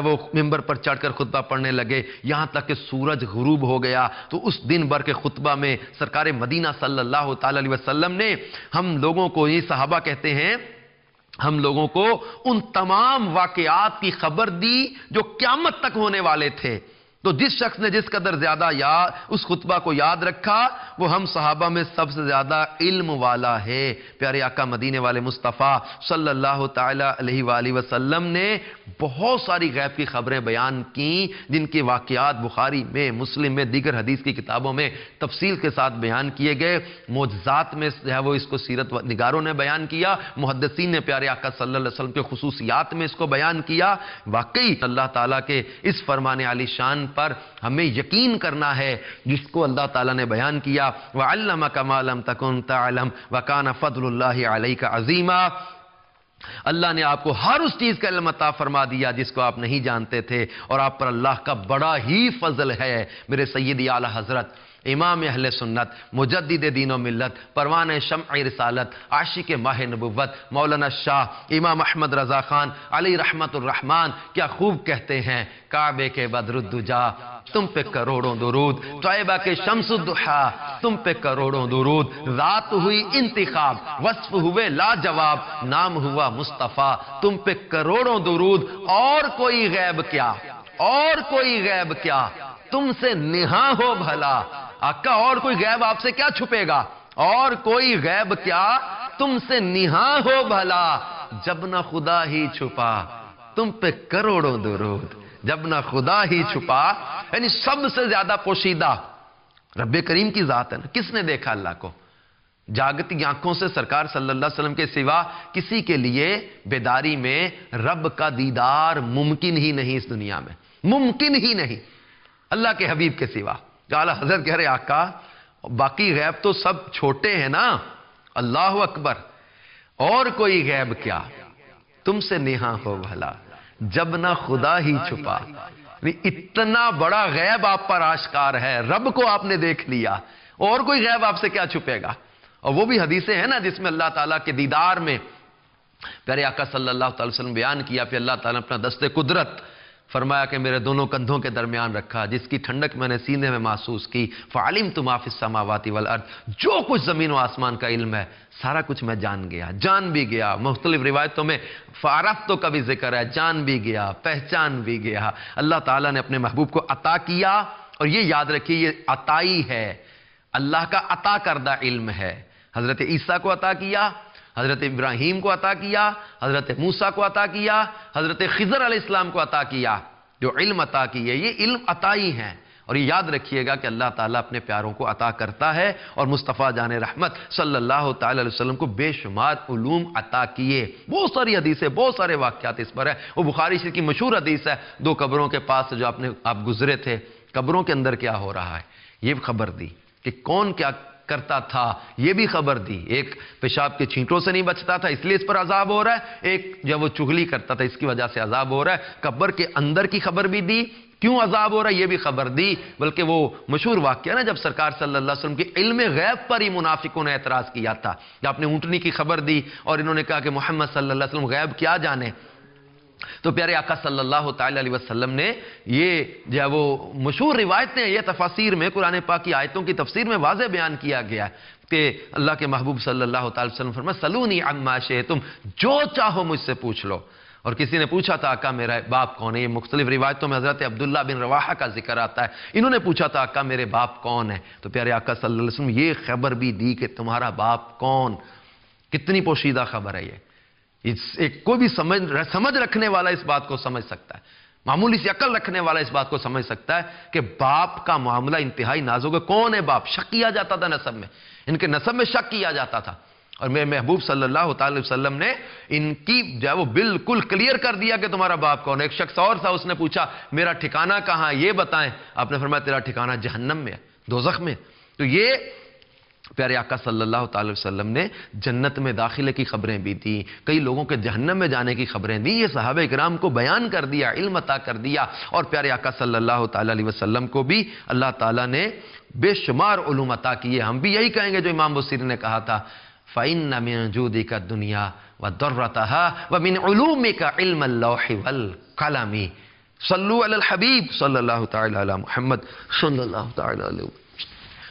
وہ ممبر پر چڑھ کر خطبہ پڑھنے لگے، یہاں تک کہ سورج غروب ہو گیا۔ تو اس دن بھر کے خطبہ میں سرکار مدینہ صلی اللہ تعالی علیہ وسلم نے ہم لوگوں کو، یہ صحابہ کہتے ہیں، ہم لوگوں کو ان تمام واقعات کی خبر دی جو قیامت تک ہونے والے تھے۔ تو جس شخص نے جس قدر زیادہ اس خطبہ کو یاد رکھا وہ ہم صحابہ میں سب سے زیادہ علم والا ہے۔ پیارے آقا مدینے والے مصطفیٰ صلی اللہ تعالی علیہ وآلہ وسلم نے بہت ساری غیب کی خبریں بیان کی، جن کے واقعات بخاری میں، مسلم میں، دیگر حدیث کی کتابوں میں تفصیل کے ساتھ بیان کیے گئے۔ معجزات میں وہ اس کو سیرت نگاروں نے بیان کیا، محدثین نے پیارے آقا صلی اللہ علیہ وسلم کے خصوصیات میں اس کو بیان کیا۔ واقعی اللہ تعالیٰ کے اس فرمان عالی شان پر ہمیں یقین کرنا ہے جس کو اللہ تعالیٰ نے بیان کیا، وَعَلَّمَكَ مَا لَمْ تَكُنْ تَعْلَمْ وَكَانَ فَضْلُ اللَّهِ عَلَيْكَ عَظِيمًا۔ اللہ نے آپ کو ہر اس چیز کا علم عطا فرما دیا جس کو آپ نہیں جانتے تھے، اور آپ پر اللہ کا بڑا ہی فضل ہے۔ میرے سیدی اعلیٰ حضرت امام اہل سنت، مجدد دین و ملت، پروان شمع رسالت، عاشق ماہ نبوت، مولانا شاہ امام احمد رضا خان علی رحمت الرحمن کیا خوب کہتے ہیں، کعبے کے بدر الدجا تم پہ کروڑوں درود، طیبہ کے شمس الضحا تم پہ کروڑوں درود، ذات ہوئی انتخاب، وصف ہوئے لاجواب، نام ہوا مصطفیٰ تم پہ کروڑوں درود، اور کوئی غیب کیا، اور کوئی غیب کیا تم سے نہاں ہو بھلا۔ آقا اور کوئی غیب آپ سے کیا چھپے گا، اور کوئی غیب کیا تم سے نہاں ہو بھلا، جب نہ خدا ہی چھپا تم پہ کروڑوں درود، جب نہ خدا ہی چھپا، یعنی سب سے زیادہ پوشیدہ رب کریم کی ذات ہے نا۔ کس نے دیکھا اللہ کو؟ جاگتی آنکھوں سے سرکار صلی اللہ علیہ وسلم کے سوا کسی کے لیے بیداری میں رب کا دیدار ممکن ہی نہیں، اس دنیا میں ممکن ہی نہیں، اللہ کے حبیب کے سوا۔ اعلیٰ حضرت کہہ رہے آقا باقی غیب تو سب چھوٹے ہیں نا، اللہ اکبر، اور کوئی غیب کیا تم سے نہاں ہو بھلا، جب نہ خدا ہی چھپا۔ اتنا بڑا غیب آپ پر آشکار ہے، رب کو آپ نے دیکھ لیا، اور کوئی غیب آپ سے کیا چھپے گا۔ اور وہ بھی حدیثیں ہیں نا جس میں اللہ تعالیٰ کے دیدار میں پیارے آقا صلی اللہ علیہ وسلم بیان کیا، پھر اللہ تعالیٰ نے اپنا دست قدرت فرمایا کہ میرے دونوں کندھوں کے درمیان رکھا، جس کی ٹھنڈک میں نے سینے میں محسوس کی، فَعَلِمْتُ مَا فِي السَّمَاوَاتِ وَالْأَرْضِ، جو کچھ زمین و آسمان کا علم ہے سارا کچھ میں جان بھی گیا۔ مختلف روایتوں میں فَعَرَفْتُ کا بھی ذکر ہے، جان بھی گیا، پہچان بھی گیا۔ اللہ تعالیٰ نے اپنے محبوب کو عطا کیا، اور یہ یاد رکھیے یہ عطائی ہے، اللہ کا عطا کردہ علم ہے۔ حضرت عیسیٰ کو عطا کیا، حضرت ابراہیم کو عطا کیا، حضرت موسیٰ کو عطا کیا، حضرت خضر علیہ السلام کو عطا کیا، جو علم عطا کیے یہ علم عطائی ہیں۔ اور یہ یاد رکھیے گا کہ اللہ تعالیٰ اپنے پیاروں کو عطا کرتا ہے، اور مصطفیٰ جان رحمت صلی اللہ تعالی علیہ وسلم کو بے شمار علوم عطا کیے۔ بہت ساری حدیثیں، بہت سارے واقعات اس پر ہے۔ وہ بخاری شریف کی مشہور حدیث ہے، دو قبروں کے پاس جو آپ گزرے تھے، قبروں کے اندر کیا ہو رہا ہے یہ خبر دی، کہ کون کیا کرتا تھا یہ بھی خبر دی۔ ایک پیشاب کے چھینٹوں سے نہیں بچتا تھا اس لیے اس پر عذاب ہو رہا ہے، ایک جب وہ چغلی کرتا تھا اس کی وجہ سے عذاب ہو رہا ہے۔ قبر کے اندر کی خبر بھی دی، کیوں عذاب ہو رہا ہے یہ بھی خبر دی۔ بلکہ وہ مشہور واقعہ نا جب سرکار صلی اللہ علیہ وسلم کے علم غیب پر ہی منافقوں نے اعتراض کیا تھا، کہ آپ نے اونٹنی کی خبر دی اور انہوں نے کہا کہ محمد صلی اللہ علیہ وسلم غیب کیا جانے۔ تو پیارے آقا صلی اللہ تعالی علیہ وسلم نے یہ جو ہے وہ مشہور روایتیں، یہ تفاسیر میں قرآن پاک کی آیتوں کی تفسیر میں واضح بیان کیا گیا ہے کہ اللہ کے محبوب صلی اللہ تعالی وسلم فرمایا سلونی عما شئتم، جو چاہو مجھ سے پوچھ لو۔ اور کسی نے پوچھا تھا آقا میرا باپ کون ہے، یہ مختلف روایتوں میں حضرت عبداللہ بن رواحہ کا ذکر آتا ہے، انہوں نے پوچھا تھا آقا میرے باپ کون ہے، تو پیارے آقا صلی اللہ علیہ وسلم یہ خبر بھی دی کہ تمہارا باپ کون۔ کتنی پوشیدہ خبر ہے یہ، کوئی بھی سمجھ رکھنے والا اس بات کو سمجھ سکتا ہے، معمولی سی عقل رکھنے والا اس بات کو سمجھ سکتا ہے کہ باپ کا معاملہ انتہائی نازک ہے۔ کون ہے باپ؟ شک کیا جاتا تھا نسب میں، ان کے نسب میں شک کیا جاتا تھا، اور میرے محبوب صلی اللہ تعالی وسلم نے ان کی جو ہے وہ بالکل کلیئر کر دیا کہ تمہارا باپ کون ہے. ایک شخص اور تھا, اس نے پوچھا میرا ٹھکانہ کہاں, یہ بتائیں. آپ نے فرمایا تیرا ٹھکانہ جہنم میں ہے, دوزخ میں. تو یہ پیارے آقا صلی اللہ تعالی وسلم نے جنت میں داخلے کی خبریں بھی دی, کئی لوگوں کے جہنم میں جانے کی خبریں دی. یہ صحابہ کرام کو بیان کر دیا, علم عطا کر دیا. اور پیارے آقا صلی اللہ تعالی علیہ وسلم کو بھی اللہ تعالیٰ نے بے شمار علوم عطا کیے. ہم بھی یہی کہیں گے جو امام بصیری نے کہا تھا, فَإِنَّ مِن جُودِكَ الدُّنْيَا وَضَرَّتَهَا وَمِنْ عُلُومِكَ عِلْمَ اللَّوْحِ وَالْقَلَمِ. صلو علی الحبیب صلی اللہ تعالی علی محمد صلی اللہ تعالی علیہ وسلم.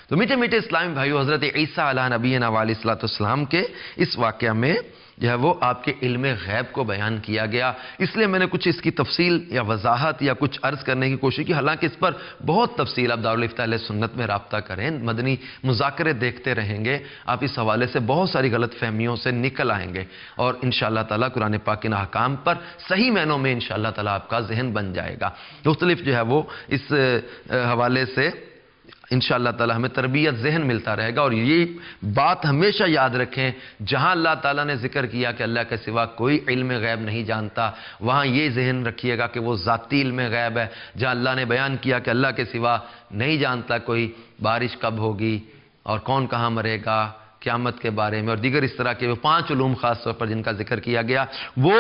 تو میٹھے میٹھے اسلامی بھائیو, حضرت عیسیٰ علیہ نبینا علیہ السلام کے اس واقعہ میں جو ہے وہ آپ کے علم غیب کو بیان کیا گیا. اس لیے میں نے کچھ اس کی تفصیل یا وضاحت یا کچھ عرض کرنے کی کوشش کی, حالانکہ اس پر بہت تفصیل آپ دارالفتہ اہل سنت میں رابطہ کریں, مدنی مذاکرے دیکھتے رہیں گے, آپ اس حوالے سے بہت ساری غلط فہمیوں سے نکل آئیں گے. اور انشاءاللہ تعالیٰ قرآن پاک کے احکام پر صحیح معنوں میں انشاءاللہ تعالیٰ آپ کا ذہن بن جائے گا. مختلف جو ہے وہ اس حوالے سے انشاءاللہ تعالی ہمیں تربیت ذہن ملتا رہے گا. اور یہ بات ہمیشہ یاد رکھیں, جہاں اللہ تعالیٰ نے ذکر کیا کہ اللہ کے سوا کوئی علم غیب نہیں جانتا, وہاں یہ ذہن رکھیے گا کہ وہ ذاتی علم غیب ہے. جہاں اللہ نے بیان کیا کہ اللہ کے سوا نہیں جانتا کوئی بارش کب ہوگی اور کون کہاں مرے گا, قیامت کے بارے میں اور دیگر اس طرح کے وہ 5 علوم خاص طور پر جن کا ذکر کیا گیا, وہ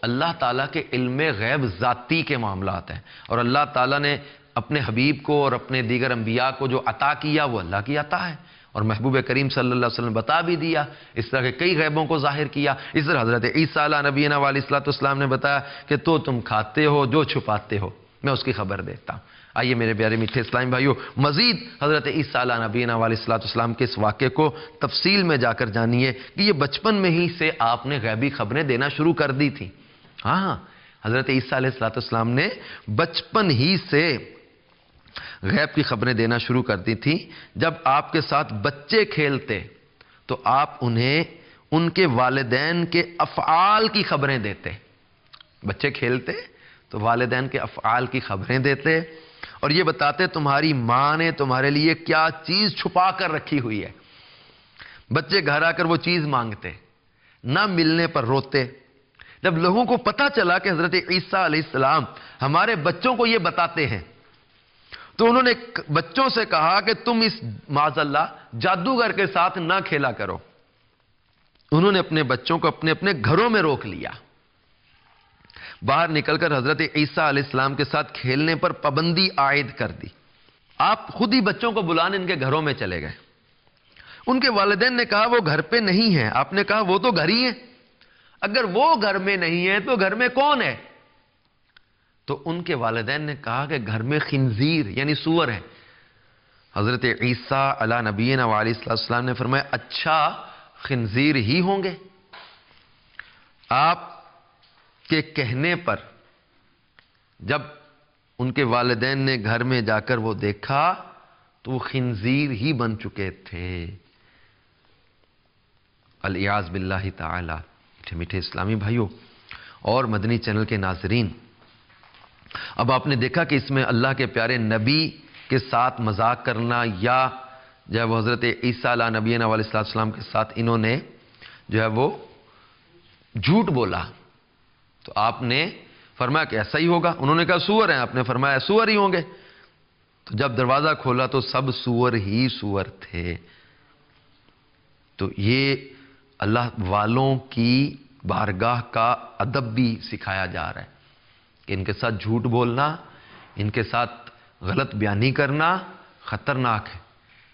اللہ تعالیٰ کے علم غیب ذاتی کے معاملات ہیں. اور اللہ تعالیٰ نے اپنے حبیب کو اور اپنے دیگر انبیاء کو جو عطا کیا وہ اللہ کی عطا ہے, اور محبوب کریم صلی اللہ علیہ وسلم بتا بھی دیا. اس طرح کے کئی غیبوں کو ظاہر کیا. اس طرح حضرت عیسیٰ علیہ نبینا علیہ السلام نے بتایا کہ تو تم کھاتے ہو جو چھپاتے ہو میں اس کی خبر دیتا ہوں. آئیے میرے پیارے میٹھے اسلامی بھائیو, مزید حضرت عیسیٰ علیہ نبینا علیہ السلام کے اس واقعے کو تفصیل میں جا کر جانیے کہ یہ بچپن میں ہی سے آپ نے غیبی خبریں دینا شروع کر دی تھی. ہاں, حضرت عیسیٰ علیہ السلام نے بچپن ہی سے غیب کی خبریں دینا شروع کر دی تھی. جب آپ کے ساتھ بچے کھیلتے تو آپ انہیں ان کے والدین کے افعال کی خبریں دیتے. بچے کھیلتے تو والدین کے افعال کی خبریں دیتے اور یہ بتاتے تمہاری ماں نے تمہارے لیے کیا چیز چھپا کر رکھی ہوئی ہے. بچے گھر آ کر وہ چیز مانگتے, نہ ملنے پر روتے. جب لوگوں کو پتہ چلا کہ حضرت عیسیٰ علیہ السلام ہمارے بچوں کو یہ بتاتے ہیں تو انہوں نے بچوں سے کہا کہ تم اس معاذ اللہ جادوگر کے ساتھ نہ کھیلا کرو. انہوں نے اپنے بچوں کو اپنے اپنے گھروں میں روک لیا. باہر نکل کر حضرت عیسیٰ علیہ السلام کے ساتھ کھیلنے پر پابندی عائد کر دی. آپ خود ہی بچوں کو بلانے ان کے گھروں میں چلے گئے. ان کے والدین نے کہا وہ گھر پہ نہیں ہے. آپ نے کہا وہ تو گھر ہی ہے. اگر وہ گھر میں نہیں ہے تو گھر میں کون ہے؟ تو ان کے والدین نے کہا کہ گھر میں خنزیر یعنی سور ہے. حضرت عیسیٰ علیہ نبینا علیہ السلام نے فرمایا اچھا خنزیر ہی ہوں گے. آپ کے کہنے پر جب ان کے والدین نے گھر میں جا کر وہ دیکھا تو وہ خنزیر ہی بن چکے تھے. الیاذ باللہ تعالی. میٹھے اسلامی بھائیوں اور مدنی چینل کے ناظرین, اب آپ نے دیکھا کہ اس میں اللہ کے پیارے نبی کے ساتھ مذاق کرنا یا جب وہ حضرت عیسیٰ علیہ نبینا علیہ السلام کے ساتھ انہوں نے جو ہے وہ جھوٹ بولا تو آپ نے فرمایا کہ ایسا ہی ہوگا. انہوں نے کہا سور ہیں. آپ نے فرمایا سور ہی ہوں گے. تو جب دروازہ کھولا تو سب سور ہی سور تھے. تو یہ اللہ والوں کی بارگاہ کا ادب بھی سکھایا جا رہا ہے کہ ان کے ساتھ جھوٹ بولنا, ان کے ساتھ غلط بیانی کرنا خطرناک ہے.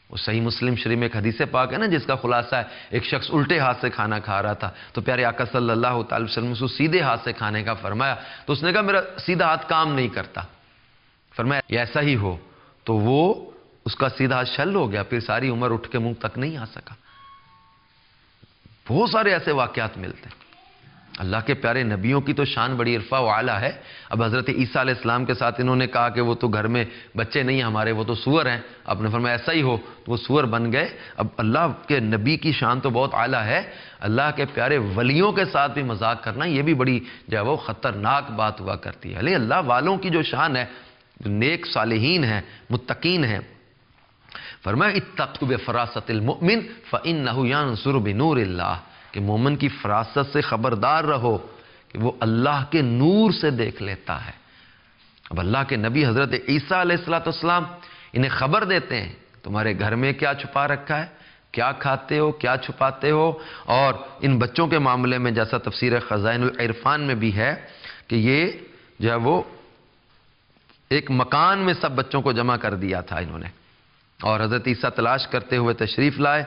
وہ صحیح مسلم شریف میں ایک حدیث پاک ہے نا جس کا خلاصہ ہے ایک شخص الٹے ہاتھ سے کھانا کھا رہا تھا تو پیارے آقا صلی اللہ تعالی وسلم نے اس کو سیدھے ہاتھ سے کھانے کا فرمایا تو اس نے کہا میرا سیدھا ہاتھ کام نہیں کرتا. فرمایا یہ ایسا ہی ہو تو وہ اس کا سیدھا ہاتھ شل ہو گیا, پھر ساری عمر اٹھ کے منہ تک نہیں آ سکا. بہت سارے ایسے واقعات ملتے ہیں. اللہ کے پیارے نبیوں کی تو شان بڑی عرفہ و اعلیٰ ہے. اب حضرت عیسیٰ علیہ السلام کے ساتھ انہوں نے کہا کہ وہ تو گھر میں بچے نہیں ہمارے, وہ تو سور ہیں. آپ نے فرمایا ایسا ہی ہو تو وہ سور بن گئے. اب اللہ کے نبی کی شان تو بہت اعلیٰ ہے, اللہ کے پیارے ولیوں کے ساتھ بھی مذاق کرنا یہ بھی بڑی جو ہے وہ خطرناک بات ہوا کرتی ہے. لیکن اللہ والوں کی جو شان ہے, جو نیک صالحین ہیں, متقین ہیں, فرمایا اتقوا بفراست المؤمن فانه ينظر بنور اللہ، کہ مومن کی فراست سے خبردار رہو کہ وہ اللہ کے نور سے دیکھ لیتا ہے۔ اب اللہ کے نبی حضرت عیسیٰ علیہ السلام انہیں خبر دیتے ہیں تمہارے گھر میں کیا چھپا رکھا ہے، کیا کھاتے ہو، کیا چھپاتے ہو۔ اور ان بچوں کے معاملے میں جیسا تفسیر خزائن العرفان میں بھی ہے کہ یہ جو ہے وہ ایک مکان میں سب بچوں کو جمع کر دیا تھا انہوں نے، اور حضرت عیسیٰ تلاش کرتے ہوئے تشریف لائے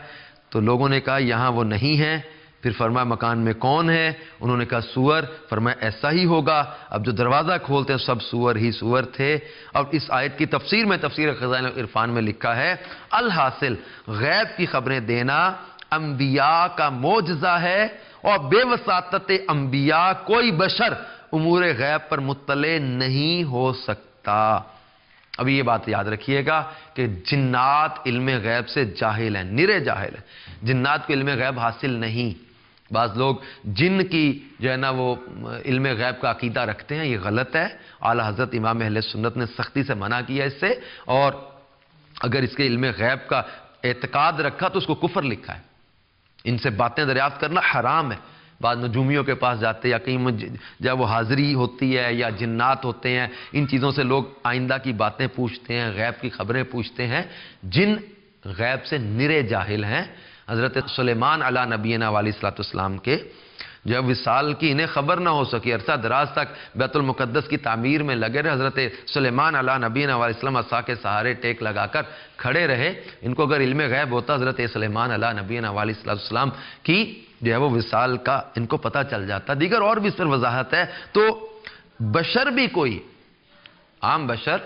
تو لوگوں نے کہا یہاں وہ نہیں ہیں۔ پھر فرمایا مکان میں کون ہے؟ انہوں نے کہا سور۔ فرمایا ایسا ہی ہوگا۔ اب جو دروازہ کھولتے ہیں سب سور ہی سور تھے۔ اب اس آیت کی تفسیر میں تفسیر خزائن العرفان میں لکھا ہے الحاصل غیب کی خبریں دینا انبیاء کا معجزہ ہے، اور بے وساطت انبیاء کوئی بشر امور غیب پر مطلع نہیں ہو سکتا۔ اب یہ بات یاد رکھیے گا کہ جنات علم غیب سے جاہل ہیں، نرے جاہل ہیں، جنات کو علم غیب حاصل نہیں۔ بعض لوگ جن کی جو ہے نا وہ علم غیب کا عقیدہ رکھتے ہیں، یہ غلط ہے۔ اعلیٰ حضرت امام اہل سنت نے سختی سے منع کیا اس سے، اور اگر اس کے علم غیب کا اعتقاد رکھا تو اس کو کفر لکھا ہے۔ ان سے باتیں دریافت کرنا حرام ہے۔ بعض نجومیوں کے پاس جاتے یا کہیں جب وہ حاضری ہوتی ہے یا جنات ہوتے ہیں، ان چیزوں سے لوگ آئندہ کی باتیں پوچھتے ہیں، غیب کی خبریں پوچھتے ہیں۔ جن غیب سے نرے جاہل ہیں۔ حضرت سلیمان علیہ نبینا علیہ الصلوۃ والسلام کے جب وصال کی انہیں خبر نہ ہو سکی، عرصہ دراز تک بیت المقدس کی تعمیر میں لگے رہے، حضرت سلیمان علیہ نبینا علیہ السلام عصا کے سہارے ٹیک لگا کر کھڑے رہے۔ ان کو اگر علم غیب ہوتا حضرت سلیمان علیہ نبینا علیہ السلام کی جو ہے وہ وصال کا ان کو پتہ چل جاتا۔ دیگر اور بھی اس پر وضاحت ہے۔ تو بشر بھی کوئی عام بشر،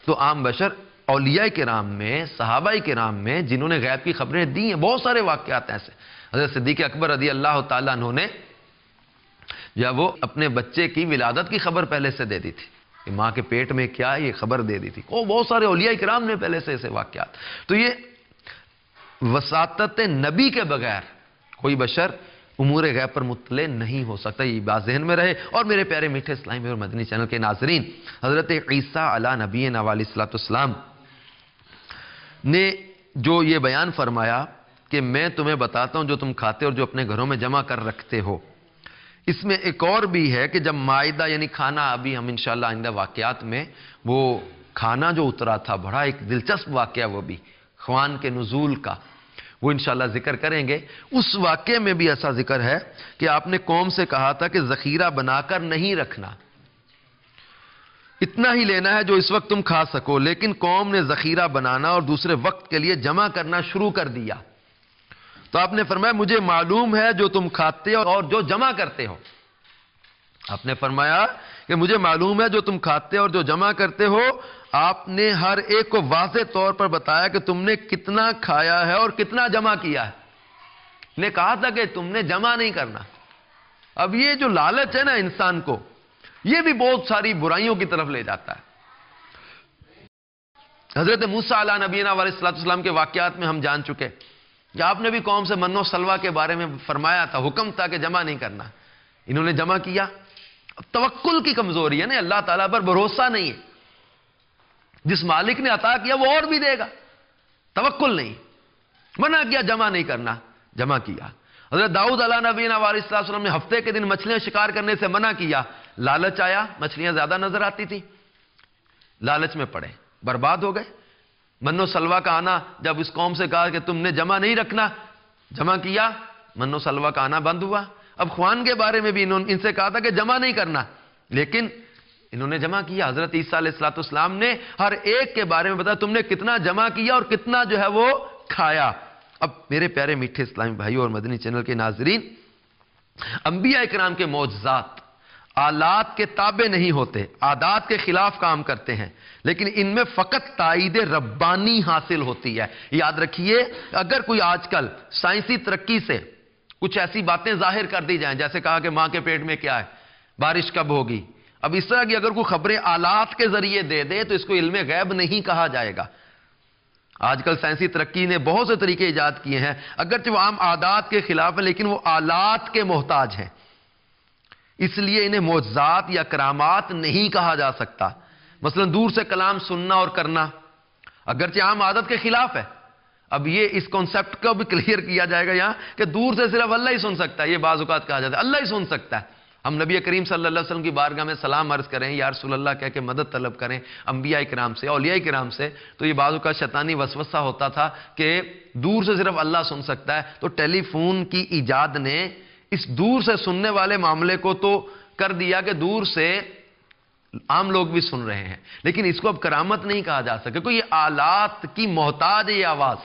تو عام بشر اولیاء کرام میں، صحابہ کرام میں جنہوں نے غیب کی خبریں دی ہیں، بہت سارے واقعات ایسے۔ حضرت صدیق اکبر رضی اللہ تعالیٰ عنہ نے جب وہ اپنے بچے کی ولادت کی خبر پہلے سے دے دی تھی کہ ماں کے پیٹ میں کیا ہے، یہ خبر دے دی تھی۔ وہ بہت سارے اولیاء کرام نے پہلے سے ایسے واقعات۔ تو یہ وساطت نبی کے بغیر کوئی بشر امور غیب پر مطلع نہیں ہو سکتا۔ یہ بات ذہن میں رہے۔ اور میرے پیارے میٹھے اسلامی اور مدنی چینل کے ناظرین، حضرت عیسیٰ علیہ نبینا علیہ السلام نے جو یہ بیان فرمایا کہ میں تمہیں بتاتا ہوں جو تم کھاتے اور جو اپنے گھروں میں جمع کر رکھتے ہو، اس میں ایک اور بھی ہے کہ جب مائدہ یعنی کھانا، ابھی ہم انشاءاللہ آئندہ واقعات میں وہ کھانا جو اترا تھا، بڑا ایک دلچسپ واقعہ وہ بھی خوان کے نزول کا، وہ انشاءاللہ ذکر کریں گے۔ اس واقعے میں بھی ایسا ذکر ہے کہ آپ نے قوم سے کہا تھا کہ ذخیرہ بنا کر نہیں رکھنا، اتنا ہی لینا ہے جو اس وقت تم کھا سکو، لیکن قوم نے ذخیرہ بنانا اور دوسرے وقت کے لیے جمع کرنا شروع کر دیا۔ تو آپ نے فرمایا مجھے معلوم ہے جو تم کھاتے ہو اور جو جمع کرتے ہو۔ آپ نے فرمایا کہ مجھے معلوم ہے جو تم کھاتے اور جو جمع کرتے ہو۔ آپ نے ہر ایک کو واضح طور پر بتایا کہ تم نے کتنا کھایا ہے اور کتنا جمع کیا ہے۔ نے کہا تھا کہ تم نے جمع نہیں کرنا۔ اب یہ جو لالچ ہے نا انسان کو، یہ بھی بہت ساری برائیوں کی طرف لے جاتا ہے۔ حضرت موسیٰ علیہ نبینا علیہ السلام کے واقعات میں ہم جان چکے کہ آپ نے بھی قوم سے من و سلوہ کے بارے میں فرمایا تھا، حکم تھا کہ جمع نہیں کرنا۔ انہوں نے جمع کیا۔ توکل کی کمزوری ہے نا، اللہ تعالیٰ پر بھروسہ نہیں ہے۔ جس مالک نے عطا کیا وہ اور بھی دے گا، توکل نہیں۔ منع کیا جمع نہیں کرنا، جمع کیا۔ حضرت داؤد علیہ نبینا علیہ السلام نے ہفتے کے دن مچھلیاں شکار کرنے سے منع کیا۔ لالچ آیا، مچھلیاں زیادہ نظر آتی تھی، لالچ میں پڑے، برباد ہو گئے۔ من و سلوہ کا آنا، جب اس قوم سے کہا کہ تم نے جمع نہیں رکھنا، جمع کیا، من و سلوہ کا آنا بند ہوا۔ اب خوان کے بارے میں بھی ان سے کہا تھا کہ جمع نہیں کرنا، لیکن انہوں نے جمع کیا۔ حضرت عیسیٰ علیہ السلام نے ہر ایک کے بارے میں بتایا تم نے کتنا جمع کیا اور کتنا جو ہے وہ کھایا۔ اب میرے پیارے میٹھے اسلامی بھائیوں اور مدنی چینل کے ناظرین، انبیاء اکرام کے معجزات آلات کے تابع نہیں ہوتے، عادات کے خلاف کام کرتے ہیں، لیکن ان میں فقط تائید ربانی حاصل ہوتی ہے۔ یاد رکھیے، اگر کوئی آج کل سائنسی ترقی سے کچھ ایسی باتیں ظاہر کر دی جائیں، جیسے کہا کہ ماں کے پیٹ میں کیا ہے، بارش کب ہوگی، اب اس طرح کی اگر کوئی خبریں آلات کے ذریعے دے دے تو اس کو علم غیب نہیں کہا جائے گا۔ آج کل سائنسی ترقی نے بہت سے طریقے ایجاد کیے ہیں، اگرچہ وہ عام عادات کے خلاف ہیں لیکن وہ آلات کے محتاج ہیں، اس لیے انہیں معجزات یا کرامات نہیں کہا جا سکتا۔ مثلا دور سے کلام سننا اور کرنا، اگرچہ عام عادت کے خلاف ہے. اب یہ اس کانسیپٹ کو بھی کلیئر کیا جائے گا یہاں کہ دور سے صرف اللہ ہی سن سکتا ہے. یہ بعض اوقات کہا جاتا ہے اللہ ہی سن سکتا ہے. ہم نبی کریم صلی اللہ علیہ وسلم کی بارگاہ میں سلام عرض کریں یا رسول اللہ کہہ کے مدد طلب کریں انبیاء کرام سے, اولیاء کرام سے, تو یہ بعض اوقات شیطانی وسوسہ ہوتا تھا کہ دور سے صرف اللہ سن سکتا ہے. تو ٹیلی فون کی ایجاد نے اس دور سے سننے والے معاملے کو تو کر دیا کہ دور سے عام لوگ بھی سن رہے ہیں, لیکن اس کو اب کرامت نہیں کہا جا سکے. کوئی یہ آلات کی محتاج ہے یہ آواز,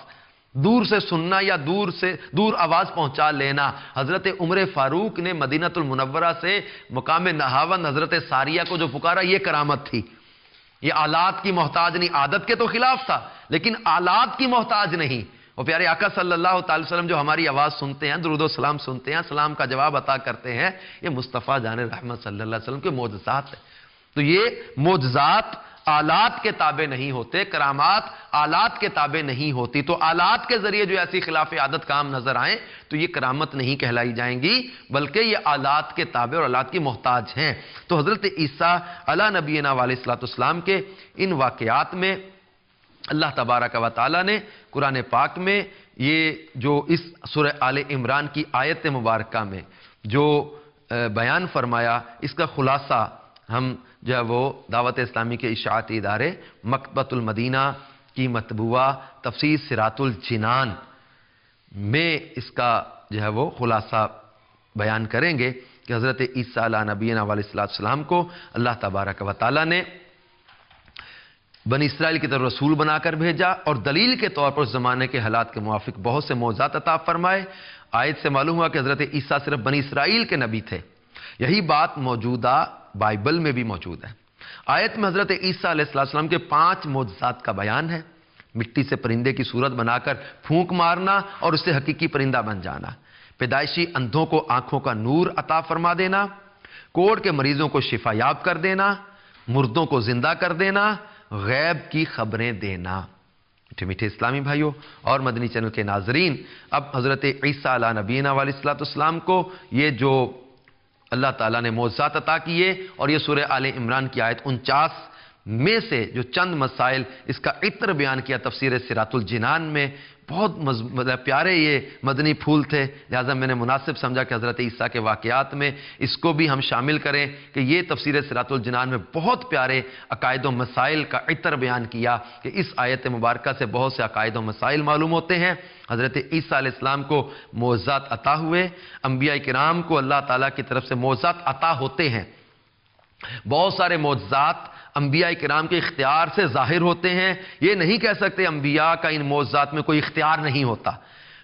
دور سے سننا یا دور آواز پہنچا لینا. حضرت عمر فاروق نے مدینہ المنورہ سے مقام نہاوند حضرت ساریہ کو جو پکارا, یہ کرامت تھی. یہ آلات کی محتاج نہیں, عادت کے تو خلاف تھا لیکن آلات کی محتاج نہیں. اور پیارے آقا صلی اللہ تعالی وسلم جو ہماری آواز سنتے ہیں, درود و سلام سنتے ہیں, سلام کا جواب عطا کرتے ہیں, یہ مصطفیٰ جان رحمت صلی اللہ علیہ وسلم کے معجزات ہیں. تو یہ معجزات آلات کے تابع نہیں ہوتے, کرامات آلات کے تابع نہیں ہوتی. تو آلات کے ذریعے جو ایسی خلاف عادت کام نظر آئیں تو یہ کرامت نہیں کہلائی جائیں گی, بلکہ یہ آلات کے تابع اور آلات کی محتاج ہیں. تو حضرت عیسیٰ علی نبینا علیہ الصلوۃ والسلام کے ان واقعات میں اللہ تبارک و تعالی نے قرآن پاک میں یہ جو اس سورہ آل عمران کی آیت مبارکہ میں جو بیان فرمایا, اس کا خلاصہ ہم جو ہے وہ دعوت اسلامی کے اشاعتی ادارے مکتبۃ المدینہ کی مطبوعہ تفسیر صراط الجنان میں اس کا جو ہے وہ خلاصہ بیان کریں گے کہ حضرت عیسیٰ علیہ نبینا علیہ السلام کو اللہ تبارک و تعالی نے بنی اسرائیل کی طرف رسول بنا کر بھیجا اور دلیل کے طور پر اس زمانے کے حالات کے موافق بہت سے معجزات عطا فرمائے. آیت سے معلوم ہوا کہ حضرت عیسیٰ صرف بنی اسرائیل کے نبی تھے. یہی بات موجودہ بائبل میں بھی موجود ہے. آیت میں حضرت عیسیٰ علیہ السلام کے 5 معجزات کا بیان ہے. مٹی سے پرندے کی صورت بنا کر پھونک مارنا اور اس سے حقیقی پرندہ بن جانا, پیدائشی اندھوں کو آنکھوں کا نور عطا فرما دینا, کوڑ کے مریضوں کو شفا یاب کر دینا, مردوں کو زندہ کر دینا, غیب کی خبریں دینا. میٹھے میٹھے اسلامی بھائیوں اور مدنی چینل کے ناظرین, اب حضرت عیسیٰ علیہ نبینا علیہ السلام کو یہ جو اللہ تعالیٰ نے معجزات عطا کیے اور یہ سورہ آل عمران کی آیت 49 میں سے جو چند مسائل اس کا عطر بیان کیا تفسیر صراط الجنان میں, بہت پیارے یہ مدنی پھول تھے. لہٰذا میں نے مناسب سمجھا کہ حضرت عیسیٰ کے واقعات میں اس کو بھی ہم شامل کریں کہ یہ تفسیر صراط الجنان میں بہت پیارے عقائد و مسائل کا عطر بیان کیا کہ اس آیت مبارکہ سے بہت سے عقائد و مسائل معلوم ہوتے ہیں. حضرت عیسیٰ علیہ السلام کو معجزات عطا ہوئے, انبیاء کرام کو اللہ تعالیٰ کی طرف سے معجزات عطا ہوتے ہیں. بہت سارے معجزات انبیاء کرام کے اختیار سے ظاہر ہوتے ہیں. یہ نہیں کہہ سکتے انبیاء کا ان معجزات میں کوئی اختیار نہیں ہوتا.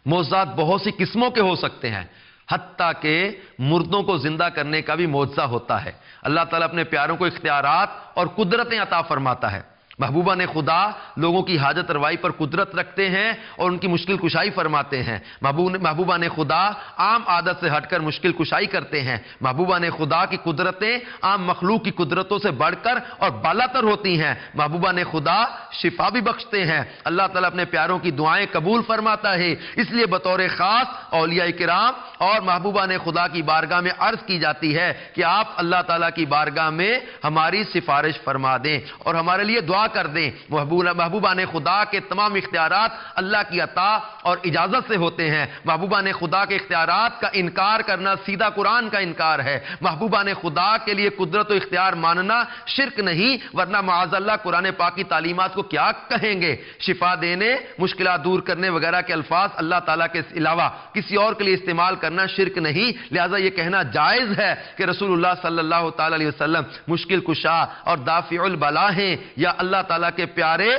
معجزات بہت سی قسموں کے ہو سکتے ہیں, حتیٰ کہ مردوں کو زندہ کرنے کا بھی معجزہ ہوتا ہے. اللہ تعالیٰ اپنے پیاروں کو اختیارات اور قدرتیں عطا فرماتا ہے. محبوبہ نے خدا لوگوں کی حاجت روائی پر قدرت رکھتے ہیں اور ان کی مشکل کشائی فرماتے ہیں. محبوبہ نے خدا عام عادت سے ہٹ کر مشکل کشائی کرتے ہیں. محبوبہ نے خدا کی قدرتیں عام مخلوق کی قدرتوں سے بڑھ کر اور بالاتر ہوتی ہیں. محبوبہ نے خدا شفا بھی بخشتے ہیں. اللہ تعالیٰ اپنے پیاروں کی دعائیں قبول فرماتا ہے. اس لیے بطور خاص اولیاء کرام اور محبوبہ نے خدا کی بارگاہ میں عرض کی جاتی ہے کہ آپ اللہ تعالیٰ کی بارگاہ میں ہماری سفارش فرما دیں اور ہمارے لیے دعا کر دیں. محبوبہ نے خدا کے تمام اختیارات اللہ کی عطا اور اجازت سے ہوتے ہیں. محبوبہ نے خدا کے اختیارات کا انکار کرنا سیدھا قرآن کا انکار ہے. محبوبہ نے خدا کے لیے قدرت و اختیار ماننا شرک نہیں, ورنہ معاذ اللہ قرآن پاک کی تعلیمات کو کیا کہیں گے. شفا دینے, مشکلات دور کرنے وغیرہ کے الفاظ اللہ تعالیٰ کے علاوہ کسی اور کے لیے استعمال کرنا شرک نہیں. لہذا یہ کہنا جائز ہے کہ رسول اللہ صلی اللہ تعالی علیہ وسلم مشکل کشا اور دافع البلا ہیں یا اللہ تعالیٰ کے پیارے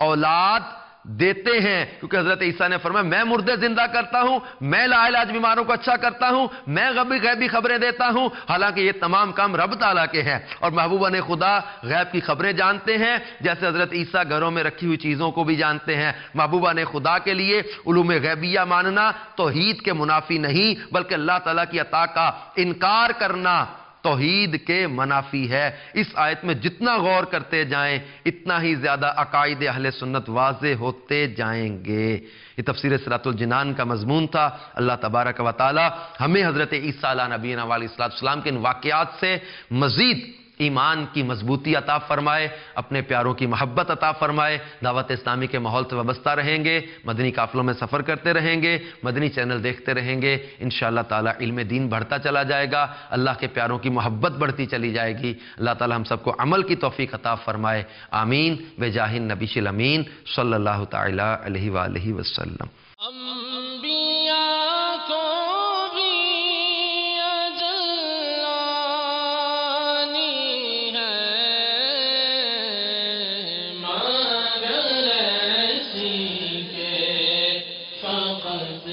اولاد دیتے ہیں, کیونکہ حضرت عیسیٰ نے فرمایا میں مردے زندہ کرتا ہوں, میں لا علاج بیماروں کو اچھا کرتا ہوں, میں غیبی خبریں دیتا ہوں. حالانکہ یہ تمام کام رب تعالیٰ کے ہیں اور محبوبہ نے خدا غیب کی خبریں جانتے ہیں جیسے حضرت عیسیٰ گھروں میں رکھی ہوئی چیزوں کو بھی جانتے ہیں. محبوبہ نے خدا کے لیے علوم غیبیہ ماننا توحید کے منافی نہیں بلکہ اللہ تعالیٰ کی عطا کا انکار کرنا توحید کے منافی ہے. اس آیت میں جتنا غور کرتے جائیں اتنا ہی زیادہ عقائد اہل سنت واضح ہوتے جائیں گے. یہ تفسیر صراط الجنان کا مضمون تھا. اللہ تبارک و تعالی ہمیں حضرت عیسیٰ علیہ نبینا علیہ السلام کے ان واقعات سے مزید ایمان کی مضبوطی عطا فرمائے، اپنے پیاروں کی محبت عطا فرمائے، دعوت اسلامی کے ماحول سے وابستہ رہیں گے، مدنی قافلوں میں سفر کرتے رہیں گے، مدنی چینل دیکھتے رہیں گے، انشاءاللہ تعالی علم دین بڑھتا چلا جائے گا، اللہ کے پیاروں کی محبت بڑھتی چلی جائے گی۔ اللہ تعالی ہم سب کو عمل کی توفیق عطا فرمائے، آمین بجاہ النبی الامین صلی اللہ تعالی علیہ وآلہ وسلم۔ انبیاء کو بھی اجل آنی ہے، مگر ایسی کہ فقط